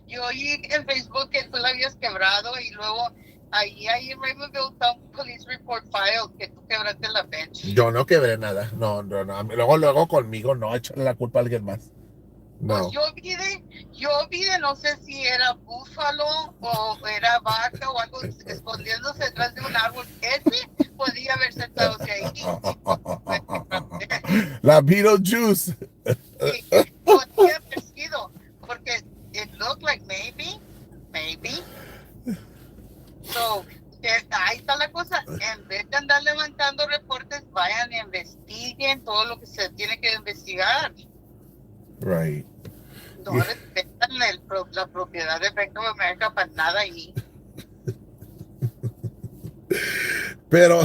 S2: Yo oí en Facebook que tú la habías quebrado y luego ahí en Raymondville está un police report file que tú quebraste la bench.
S1: Yo no quebré nada. No. Luego conmigo, no, echarle la culpa a alguien más. No.
S2: Pues yo vi de no sé si era búfalo o era vaca o algo escondiéndose detrás de un árbol. Ese podía haber sentado ahí.
S1: La Beetlejuice.
S2: Sí, podía haber sido, porque it looked like maybe. So, ahí está la cosa. En vez de andar levantando reportes, vayan e investiguen todo lo que se tiene que investigar.
S1: Right.
S2: No, la propiedad de Bank of America para nada ahí.
S1: Pero,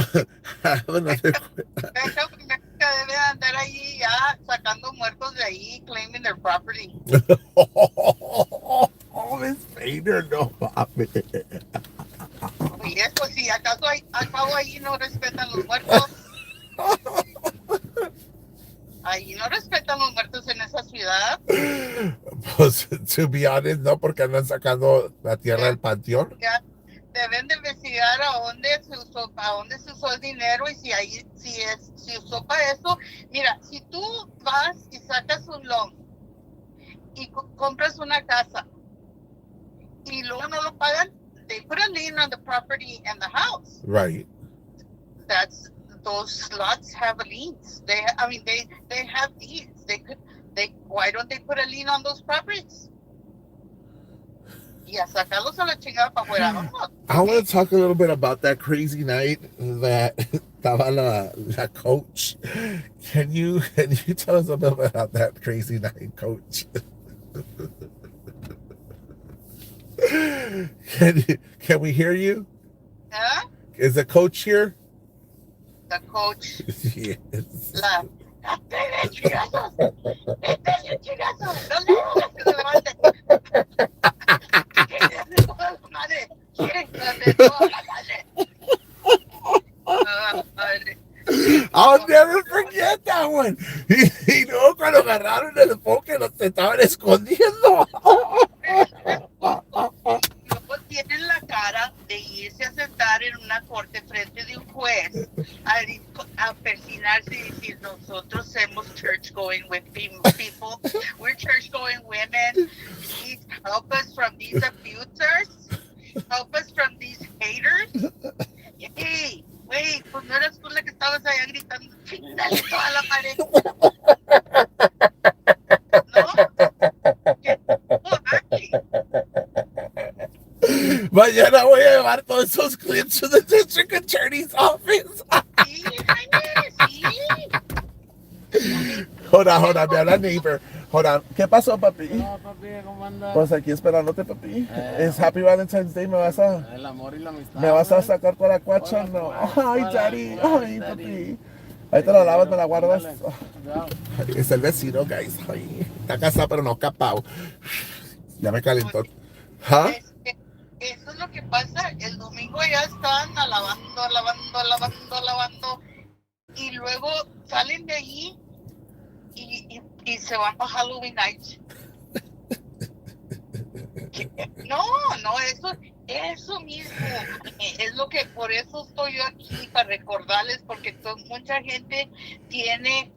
S1: bueno,
S2: Bank of America debe andar ahí ya sacando muertos de ahí, claiming their property.
S1: oh, Miss Fader, no mames.
S2: Oye, eso sí, acaso ahí no respetan los muertos. Ahí no respetan los muertos en esa ciudad.
S1: Pues, to be honest, no, porque andan sacando la tierra del
S2: Deben
S1: panteón.
S2: deben de investigar a dónde se usó el dinero y si ahí, si usó para eso. Mira, si tú vas y sacas un loan y compras una casa y luego no lo pagan, they put a lien on the property and the house.
S1: Right.
S2: That's those lots have liens. They have deeds. Why don't they put a lien on those properties? Y a sacarlos a la chingada para afuera. Vámonos.
S1: I want to talk a little bit about that crazy night that estaba la coach. Can you tell us a little bit about that crazy night, coach? Can we hear you?
S2: ¿Ah?
S1: Is the coach here?
S2: The coach.
S1: Yes.
S2: ¡Date de chingazos! ¡Date de chingazos! ¡No le digas que se levante! ¡Chingate toda la madre! ¡Chingate toda la madre! Ah, madre.
S1: I'll never forget that one. Y luego cuando agarraron el enfoque los estaban escondiendo.
S2: Luego tienen la cara de irse a sentar en una corte frente de un juez a persinarse y decir, nosotros somos church going with people, we're church going women, please help us from these abusers, help us from these haters. Hey, güey, pues no eras tú la que estabas allá gritando, chingale toda la pared. ¿No? ¿Qué?
S1: Mañana voy a llevar todos esos clips to the district attorney's office.
S2: Sí, Jaime, sí.
S1: Hold on, me habla neighbor. Hold on. ¿Qué pasó, papi?
S3: No, papi, ¿cómo andas?
S1: Pues aquí esperándote, papi. Es Happy Valentine's Day,
S3: El amor y la amistad.
S1: ¿me vas a
S3: güey.
S1: sacar toda la cuacha?
S3: Hola,
S1: No.
S3: pues.
S1: Ay,
S3: Hola,
S1: daddy.
S3: hola,
S1: Ay,
S3: daddy.
S1: papi. Ahí te la lavas, me la guardas.
S3: Ándale. Ya.
S1: Es el vecino, guys. Ay, está casado, pero no capao. Ya me calentó. ¿Ah?
S2: Eso es lo que pasa. El domingo ya están lavando. Y luego salen de ahí y se van para Halloween night. No, eso mismo. Es lo que, por eso estoy yo aquí, para recordarles, porque mucha gente tiene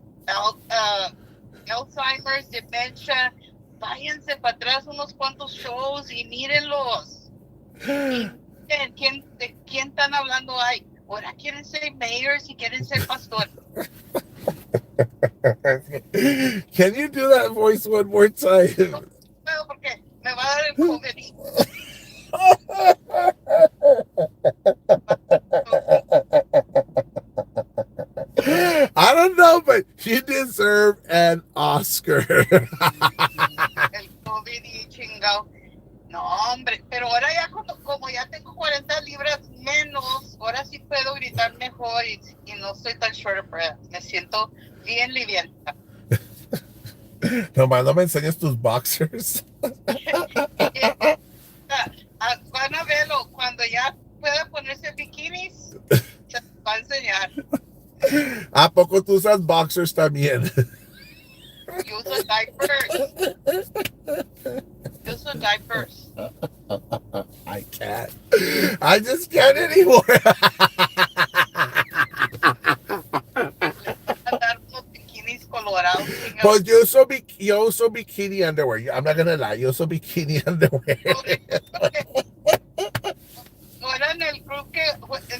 S2: Alzheimer's, demencia. Váyanse para atrás unos cuantos shows y mírenlos. Y miren de quién están hablando ahí. Ahora quieren ser mayors y quieren ser pastores.
S1: Can you do that voice one more time?
S2: No puedo porque me va a dar el COVID.
S1: I don't know, but you deserve an Oscar.
S2: El COVID y chingado. No, hombre, pero ahora ya como ya tengo 40 libras menos, ahora sí puedo gritar mejor y no estoy tan short of breath. Me siento bien liviana.
S1: Nomás no me enseñes tus boxers.
S2: Van a verlo, cuando ya pueda ponerse bikinis, se va a enseñar.
S1: ¿A poco tú usas boxers también?
S2: Yo uso diapers.
S1: I can't. I just can't anymore.
S2: Andar unos bikinis colorados.
S1: Pues yo uso bikini underwear. I'm not gonna lie, yo uso bikini underwear.
S2: Ahora in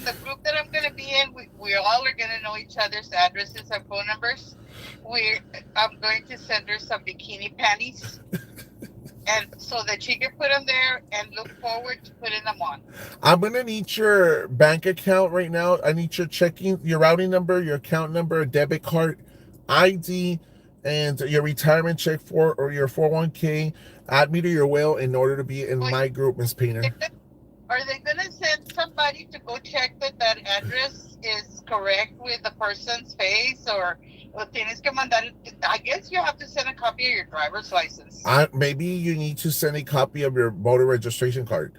S2: the group that I'm gonna be in, we all are gonna know each other's addresses and phone numbers. I'm going to send her some bikini panties, and so that she can put them there and look forward to putting them on.
S1: I'm gonna need your bank account right now. I need your routing number, your account number, a debit card, ID, and your retirement check for or your 401k. Add me to your will in order to be in
S2: Wait,
S1: my group, Miss Painter.
S2: are they gonna send somebody to go check that that address is correct with the person's face, or tienes que mandar? I guess you have to send a copy of your driver's license.
S1: Maybe you need to send a copy of your voter registration card.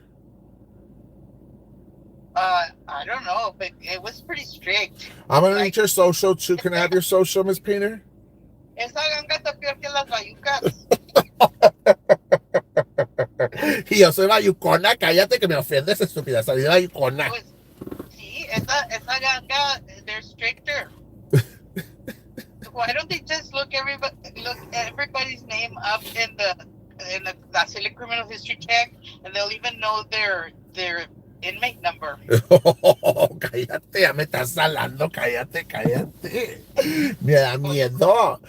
S2: I don't know, but it was pretty strict.
S1: I'm gonna need
S2: Like,
S1: your social too. Can I have your social, Miss Painter?
S2: esa ganga está peor que las bayucas.
S1: Y yo soy bayucona, cállate que me ofendes, estúpida. Soy bayucona.
S2: Pues sí, esa ganga, they're stricter. Why don't they just look everybody's name up in the Vasily criminal history check, and they'll even know their inmate number.
S1: Cállate, ya me estás salando, cállate. Me da miedo.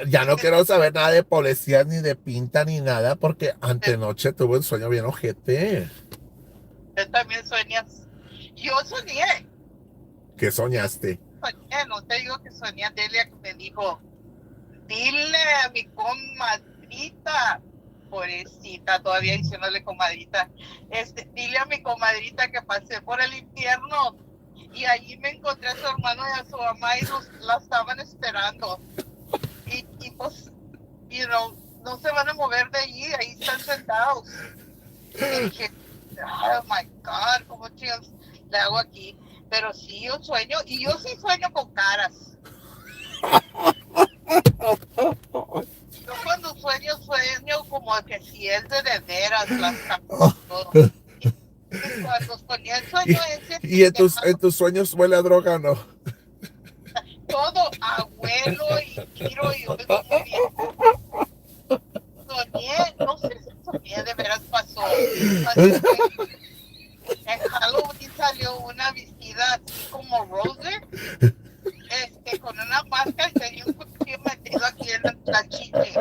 S1: Ya no quiero saber nada de policías, ni de pinta, ni nada, porque antenoche tuve un sueño bien ojete.
S2: Tú también sueñas. Yo soñé.
S1: ¿Qué soñaste?
S2: No te digo que soñé, Delia, que me dijo, dile a mi comadrita, pobrecita, todavía diciéndole comadrita, dile a mi comadrita que pasé por el infierno y allí me encontré a su hermano y a su mamá y la estaban esperando. Y pues, no se van a mover de allí, ahí están sentados. Y dije, oh my God, ¿cómo chicos le hago aquí? Pero sí, yo sueño, y yo sí sueño con caras. Yo cuando sueño como que si es de veras las caras y todo. Y cuando soñé el sueño ese...
S1: ¿Y en tus sueños huele a droga, no?
S2: Todo, abuelo y tiro y oigo muy bien. Soñé, no sé si soñé, de veras pasó. En Halloween salió una vestida así como Rose, con una máscara y tenía un cuchillo metido aquí en la chiche.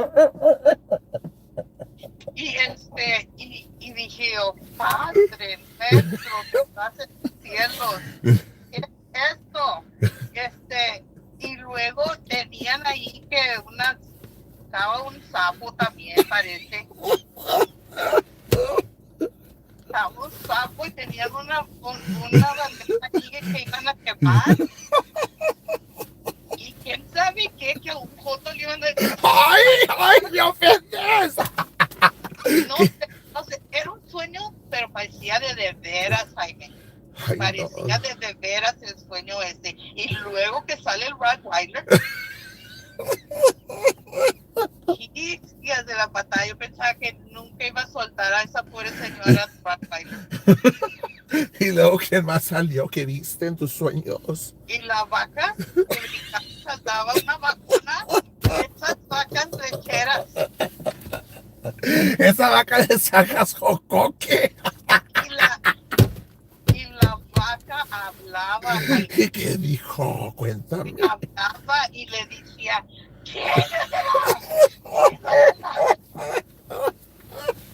S2: Y dije, oh, Padre nuestro que estás en los cielos, ¿qué es esto? Y luego tenían ahí que estaba un sapo también, parece. Estaba un sapo y tenían una bandera aquí que iban a quemar. Y quién sabe qué, que a un joto le iban a decir.
S1: ¡Ay, me ofendes!
S2: No sé, era un sueño, pero parecía de veras, Jaime.
S1: Ay,
S2: Parecía de veras el sueño ese. Y luego que sale el Rottweiler. Y de la patada, yo pensaba que nunca iba a soltar a esa pobre señora Rottweiler.
S1: Y luego, ¿quién más salió? ¿Qué viste en tus sueños?
S2: Y la vaca que brincaba, saltaba una vacuna, esas vacas lecheras.
S1: Esa vaca de sacas jocoque.
S2: Y la vaca hablaba.
S1: ¿Y qué dijo? Cuéntame.
S2: Hablaba y le decía,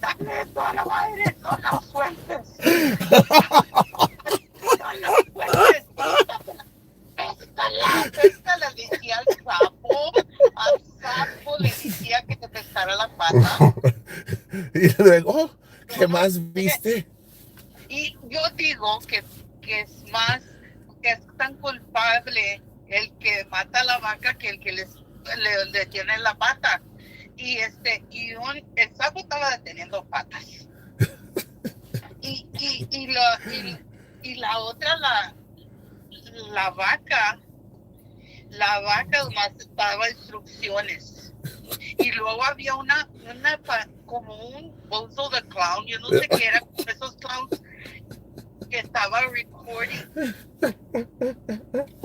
S2: dame esto a la madre, no lo sueltes. No lo sueltes. Péstala, le decía al sapo le decía que te pescara la pata.
S1: Y luego, ¿qué más viste?
S2: Y yo digo que es más, que es tan culpable el que mata a la vaca que el que le tiene la pata. Y el sapo estaba deteniendo patas. Y la otra, la vaca nomás daba instrucciones. Y luego había como un bozo de clown, yo no sé qué era, esos clowns que estaba recording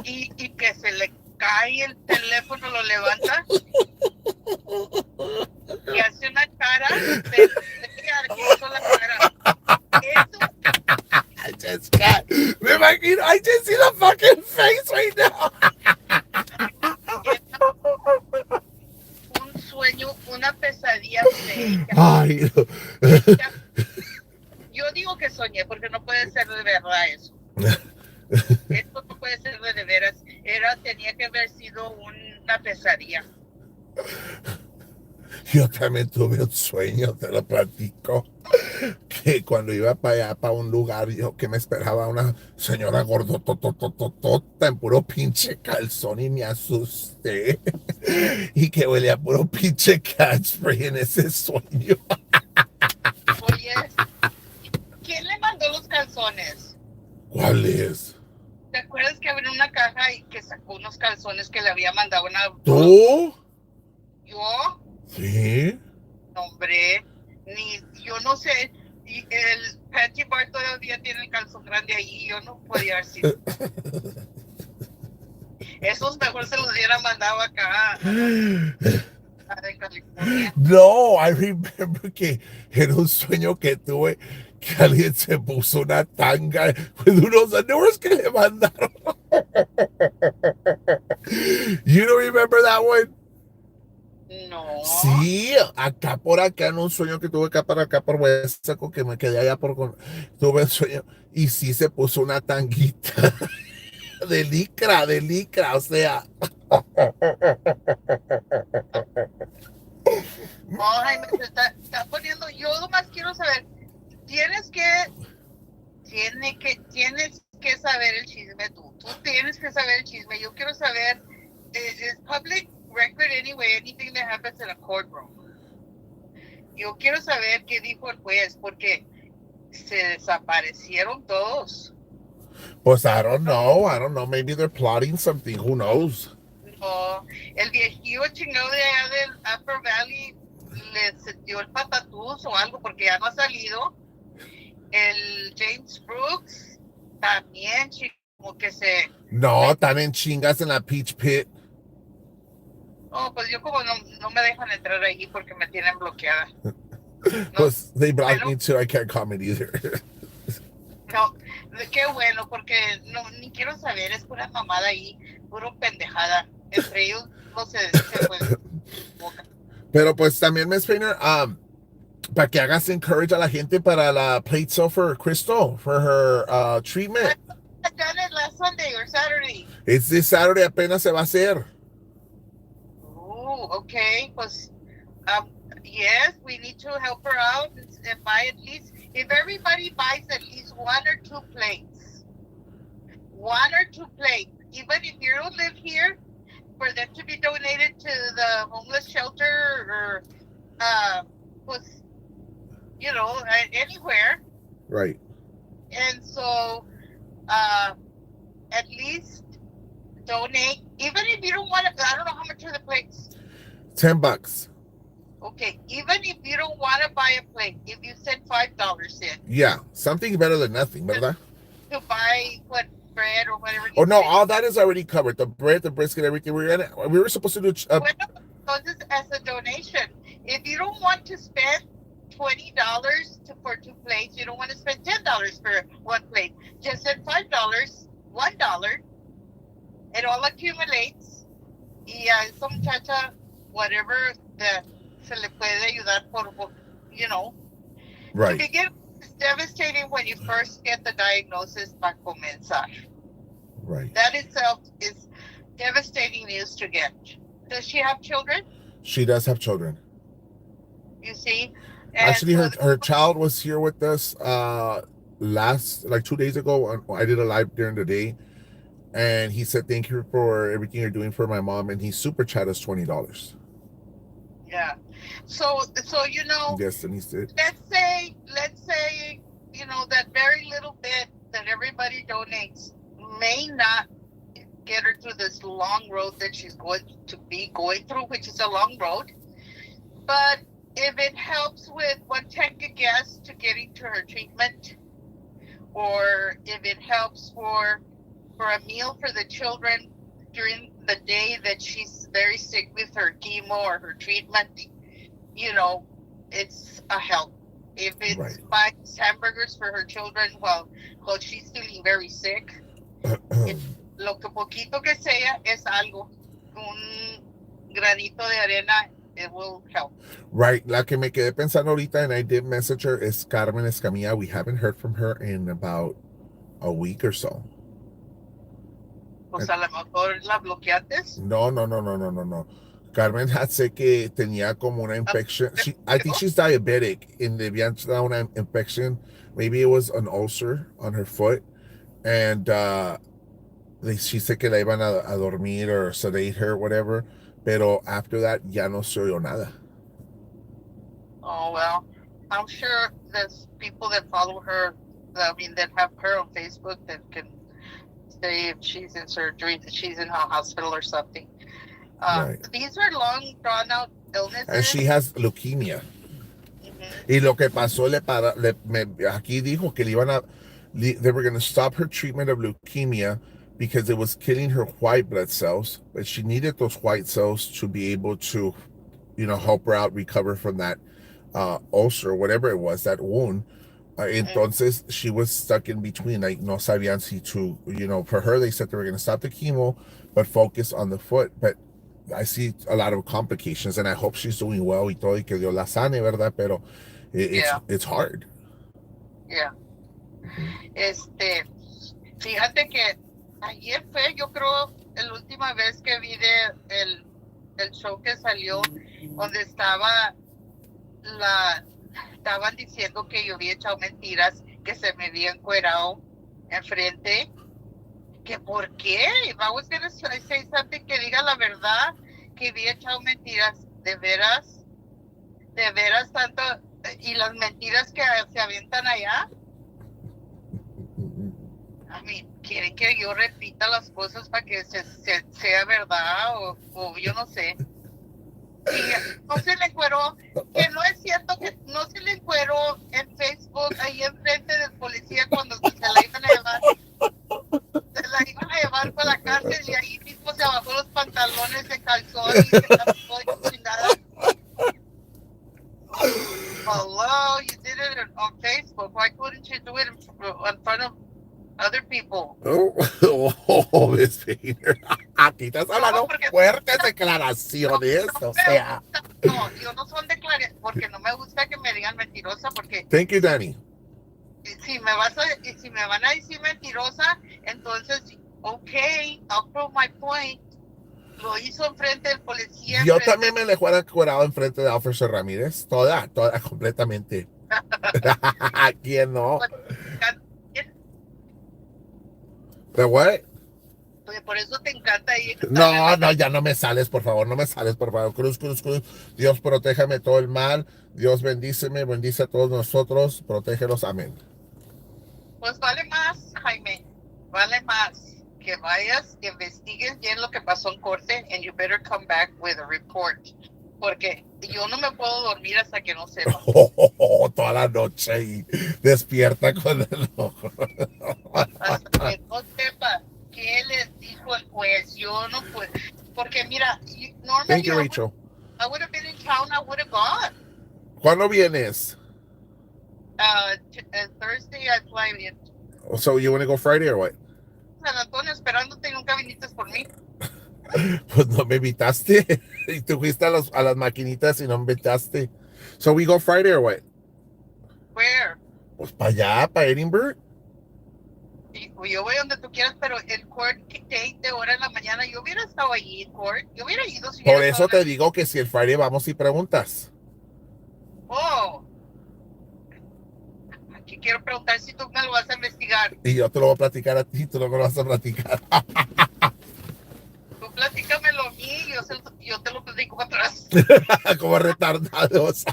S2: y que se le cae el teléfono, lo levanta y hace una cara de que hizo la cara. Eso.
S1: I just can't. Me imagino, I just see the fucking face right now.
S2: Un sueño, una pesadilla fea.
S1: Ay, no.
S2: Yo digo que soñé porque no puede ser de verdad eso. Esto no puede ser de veras. Tenía que haber sido una pesadilla.
S1: Yo también tuve un sueño, te lo platico, que cuando iba para allá, para un lugar, yo que me esperaba una señora gordototototota en puro pinche calzón y me asusté. Y que huele a puro pinche cat spray en ese sueño.
S2: Oye, ¿quién le mandó los calzones?
S1: ¿Cuál es?
S2: ¿Te acuerdas que abrió una caja y que sacó unos calzones que le había mandado una...
S1: ¿Tú?
S2: Yo,
S1: Sí.
S2: hombre, ni yo no sé. Y el Patty Bar todavía tiene el calzón grande ahí. Yo no podía ver si esos mejor se los hubiera mandado acá de California.
S1: No, I remember que era un sueño que tuve que alguien se puso una tanga con unos underwears que le mandaron. You don't remember that one?
S2: No.
S1: Sí, acá por acá en un sueño que tuve acá para acá por Huesaco que me quedé allá tuve el sueño y sí se puso una tanguita de licra, o sea,
S2: Ay, está poniendo. Yo nomás quiero saber. Tienes que, tienes que saber el chisme tú. Tú tienes que saber el chisme. Yo quiero saber. Is public record anyway? Anything that happens in a courtroom. Yo quiero saber qué dijo el juez porque se desaparecieron todos.
S1: pues I don't know, maybe they're plotting something, who knows?
S2: No, el viejillo chingado de allá del Upper Valley le dio el patatús o algo porque ya no ha salido. El James Brooks también, como que se...
S1: No, están en chingas en la Peach Pit.
S2: No, pues yo como no me dejan entrar ahí porque me tienen bloqueada. No,
S1: Pues they blocked
S2: bueno,
S1: me too, I can't comment either.
S2: no, qué bueno porque no, ni quiero saber, es pura mamada ahí, pura pendejada. Entre ellos no se puede.
S1: Pero pues también, Miss Painter, para que hagas encourage a la gente para la plate sale for Crystal, for her treatment.
S2: I done it last Sunday or Saturday.
S1: It's this Saturday, apenas se va a hacer.
S2: Oh, okay. Pues, yes, we need to help her out and buy at least, if everybody buys at least one or two plates, even if you don't live here, for them to be donated to the homeless shelter or, pues, anywhere.
S1: Right.
S2: And so, at least donate, even if you don't want to, I don't know how much are the plates.
S1: $10.
S2: Okay, even if you don't want to buy a plate, if you send $5 in.
S1: Yeah, something better than nothing, ¿verdad?
S2: To buy what bread or whatever.
S1: Oh no, all that is already covered. The bread, the brisket, everything. We were supposed to do.
S2: Bueno, entonces as a donation, if you don't want to spend $20 for two plates, you don't want to spend $10 for one plate. Just send $5, $1. It all accumulates. Y a esa muchacha, whatever that se le puede ayudar por,
S1: Right.
S2: To begin, it's devastating when you first get the diagnosis para comenzar.
S1: Right.
S2: That itself is devastating news to get. Does she have children?
S1: She does have children.
S2: You see? And
S1: Actually,
S2: so
S1: her child was here with us like 2 days ago. I did a live during the day, and he said thank you for everything you're doing for my mom, and he super chat us $20.
S2: yeah. So
S1: Yes, and he said.
S2: let's say that very little bit that everybody donates may not get her through this long road that she's going to be going through, which is a long road. But if it helps with 1 tank of gas to getting to her treatment, or if it helps for a meal for the children during the day that she's very sick with her chemo or her treatment, it's a help. If it's
S1: Right.
S2: buys hamburgers for her children while she's feeling very sick, lo que poquito que sea es algo, un granito de arena, it will help.
S1: Right. La que me quedé pensando ahorita, and I did message her, is Carmen Escamilla. We haven't heard from her in about a week or so.
S2: Pues a lo mejor la bloqueaste.
S1: No. Carmen had said que tenía como una infection. I think she's diabetic, and le habían dado una infection. Maybe it was an ulcer on her foot, and she said que la iban a dormir or sedate her, whatever. Pero after that, ya no se oyó nada.
S2: Oh, well, I'm sure there's people that follow her, I mean, that have her on Facebook that can say if she's in surgery, that she's in a hospital or something.
S1: Right.
S2: These are long, drawn out illnesses.
S1: And she has leukemia.
S2: Mhm.
S1: Y lo que pasó, aquí dijo que le iban a, they were going to stop her treatment of leukemia because it was killing her white blood cells, but she needed those white cells to be able to, help her out recover from that ulcer, whatever it was, that wound. Entonces, she was stuck in between. Like, no sabían si to, for her, they said they were going to stop the chemo, but focus on the foot. But I see a lot of complications, and I hope she's doing well y todo, y que Dios la sane, ¿verdad? Pero it's hard.
S2: Yeah. Fíjate que ayer fue, yo creo, la última vez que vi el show que salió, donde estaban diciendo que yo había echado mentiras, que se me había encuerado enfrente, que por qué, if I was gonna say something que diga la verdad, que había echado mentiras, de veras tanto, y las mentiras que se avientan allá. I mean, quieren que yo repita las cosas para que sea verdad o yo no sé. Y no se le encueró, que no es cierto que no se le encueró en Facebook ahí enfrente del policía cuando se la iban a llevar. Se la iban a llevar para la cárcel y ahí mismo se bajó los pantalones de calzón y se tapó y chingada. Hello, you did it on Facebook. Why couldn't you do it in front of other people?
S1: Miss Peter. Aquí estás hablando fuertes declaraciones, o sea.
S2: No, yo no son declaraciones porque no me gusta que me digan mentirosa porque.
S1: Thank you, Danny.
S2: Si me van a decir mentirosa, entonces, okay, I'll prove my point. Lo hizo enfrente del policía.
S1: Yo también me le fuera curado enfrente de Officer Ramírez. Toda, completamente. ¿Quién no? ¿De what?
S2: Por eso te encanta ir.
S1: No, ya no me sales, por favor, no me sales, por favor. Cruz. Dios, protéjame todo el mal. Dios bendíceme, bendice a todos nosotros. Protégelos, amén.
S2: Pues vale más, Jaime. Vale más que vayas, que investigues bien lo que pasó en corte, and you better come back with a report. Porque yo no me puedo dormir hasta que no sepa.
S1: Toda la noche y despierta con el ojo.
S2: Hasta que no sepa qué les dijo el juez. Yo no puedo. Porque mira, normally
S1: Thank you, Rachel.
S2: I would have been in town, I would have gone.
S1: ¿Cuándo vienes?
S2: Thursday I fly in.
S1: So you want to go Friday or what?
S2: San Antonio esperándote y nunca viniste por mí.
S1: Pues no me invitaste. Y tú fuiste a las maquinitas y no me invitaste. So we go Friday or what?
S2: Where?
S1: Pues para allá, para Edinburgh.
S2: Yo voy donde tú quieras, pero el court date de hora en la mañana, yo hubiera estado allí en court. Yo hubiera ido si
S1: Por eso te digo que si el Friday vamos y preguntas.
S2: Oh. Aquí quiero preguntar si tú me lo vas a investigar.
S1: Y yo te lo voy a platicar a ti, tú no me lo vas a platicar.
S2: Tú platícamelo a mí, yo te lo platico atrás.
S1: Como retardados.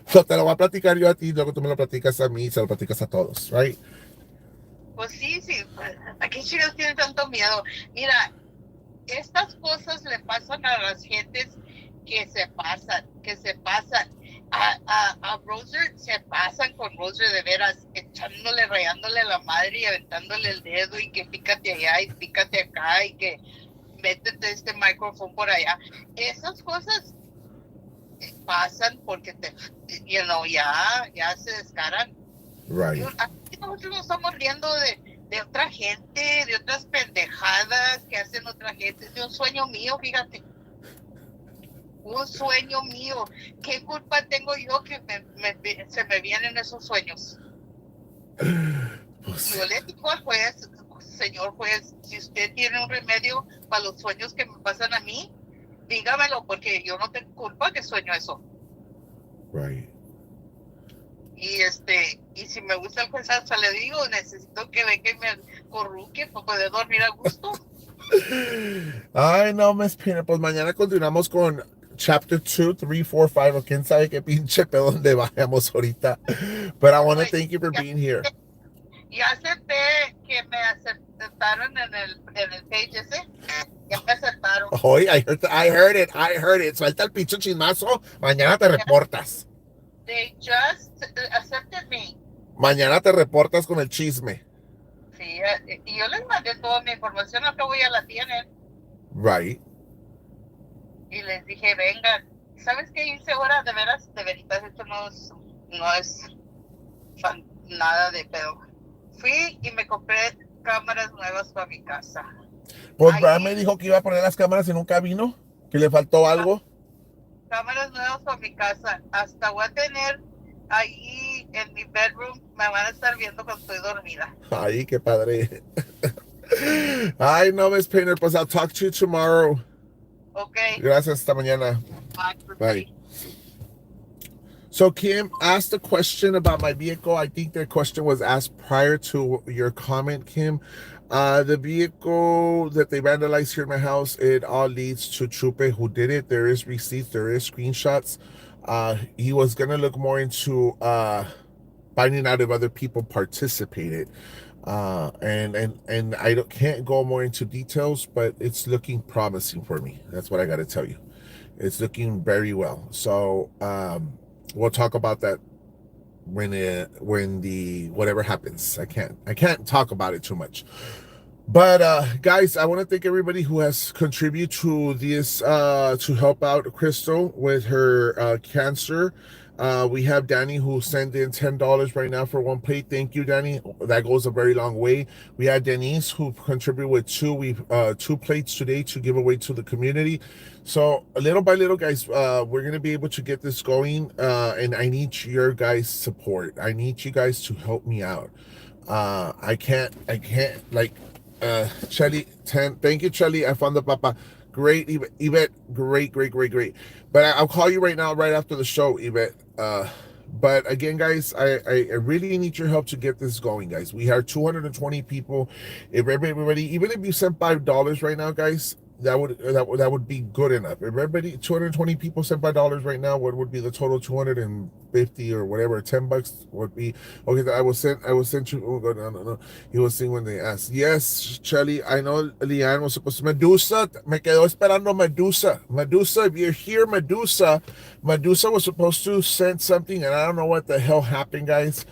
S1: So, te lo voy a platicar yo a ti, luego tú me lo platicas a mí y se lo platicas a todos, right?
S2: Pues sí. ¿A qué chicas tienen tanto miedo? Mira, estas cosas le pasan a las gentes que se pasan. A Roser se pasan con Roser de veras, echándole, rayándole la madre y aventándole el dedo y que pícate allá y pícate acá y que métete este micrófono por allá. Esas cosas pasan porque ya se descaran.
S1: Right.
S2: Nosotros nos estamos riendo de otra gente, de otras pendejadas que hacen otra gente. Es de un sueño mío, fíjate. Un sueño mío. ¿Qué culpa tengo yo que se me vienen esos sueños?
S1: Pues,
S2: Yo le digo al juez, señor juez, si usted tiene un remedio para los sueños que me pasan a mí, dígamelo, porque yo no tengo culpa que sueño eso.
S1: Right.
S2: Y si me gusta el juez, hasta le digo, necesito que venga y me corruque para poder dormir a gusto.
S1: Ay, no, Miss Pina. Pues mañana continuamos con Chapter 2, 3, 4, 5, o quién sabe qué pinche pedo donde vayamos ahorita. But I want to thank you for being here.
S2: Ya acepté que me aceptaron en el page ese. Ya me aceptaron.
S1: Hoy, I heard it. Suelta el pinche chismazo. Mañana te reportas.
S2: They just accepted me.
S1: Mañana te reportas con el chisme.
S2: Sí, y yo les mandé toda mi información, al cabo ya la tienen.
S1: Right.
S2: Y les dije, vengan. ¿Sabes qué hice ahora? De veras, de veritas, esto no es nada de pedo. Fui y me compré cámaras nuevas para mi casa.
S1: Pues Brad me dijo que iba a poner las cámaras y nunca vino, que le faltó algo.
S2: Cámaras nuevas para mi casa. Hasta voy a tener ahí en mi bedroom, me van a estar viendo cuando estoy dormida.
S1: Ay, qué padre. Ay, no, Miss Painter, pues I'll talk to you tomorrow.
S2: Okay.
S1: Gracias, hasta mañana.
S2: Bye.
S1: Bye. So Kim asked a question about my vehicle. I think the question was asked prior to your comment, Kim. The vehicle that they vandalized here in my house, it all leads to Chupe who did it. There is receipts, there is screenshots. He was gonna look more into finding out if other people participated. And I can't go more into details, but it's looking promising for me. That's what I got to tell you. It's looking very well. So we'll talk about that when the whatever happens. I can't talk about it too much. But guys, I want to thank everybody who has contributed to this to help out Crystal with her cancer. We have Danny who sent in $10 right now for one plate. Thank you, Danny. That goes a very long way. We had Denise who contributed with two plates today to give away to the community. So little by little, guys, we're gonna be able to get this going. And I need your guys' support. I need you guys to help me out. I can't like Shelly 10. Thank you, Shelly. I found the papa. Great, Yvette. Great. But I'll call you right now, right after the show, Yvette. But again, guys, I really need your help to get this going, guys. We have 220 people. If everybody, even if you sent $5 right now, guys, that would be good enough. If everybody, 220 people sent $5 right now, what would be the total? 250 or whatever, $10 would be. Okay, I will send you. Oh God, no. He was saying when they asked. Yes, Shelly, I know Leanne was supposed to. Medusa, me quedo esperando Medusa. Medusa, if you're here, Medusa was supposed to send something, and I don't know what the hell happened, guys.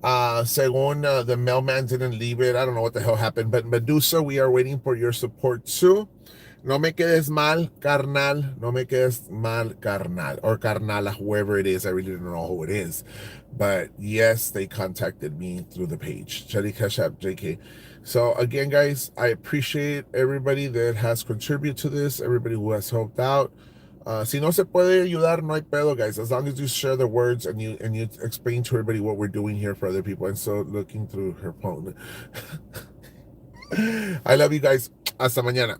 S1: Según the mailman didn't leave it. I don't know what the hell happened, but Medusa, we are waiting for your support too. No me quedes mal, carnal. No me quedes mal, carnal. Or carnala, whoever it is. I really don't know who it is. But yes, they contacted me through the page. Chelly Cash App, JK. So again, guys, I appreciate everybody that has contributed to this, everybody who has helped out. Si no se puede ayudar, no hay pedo, guys. As long as you share the words and you explain to everybody what we're doing here for other people. And so looking through her phone. I love you guys. Hasta mañana.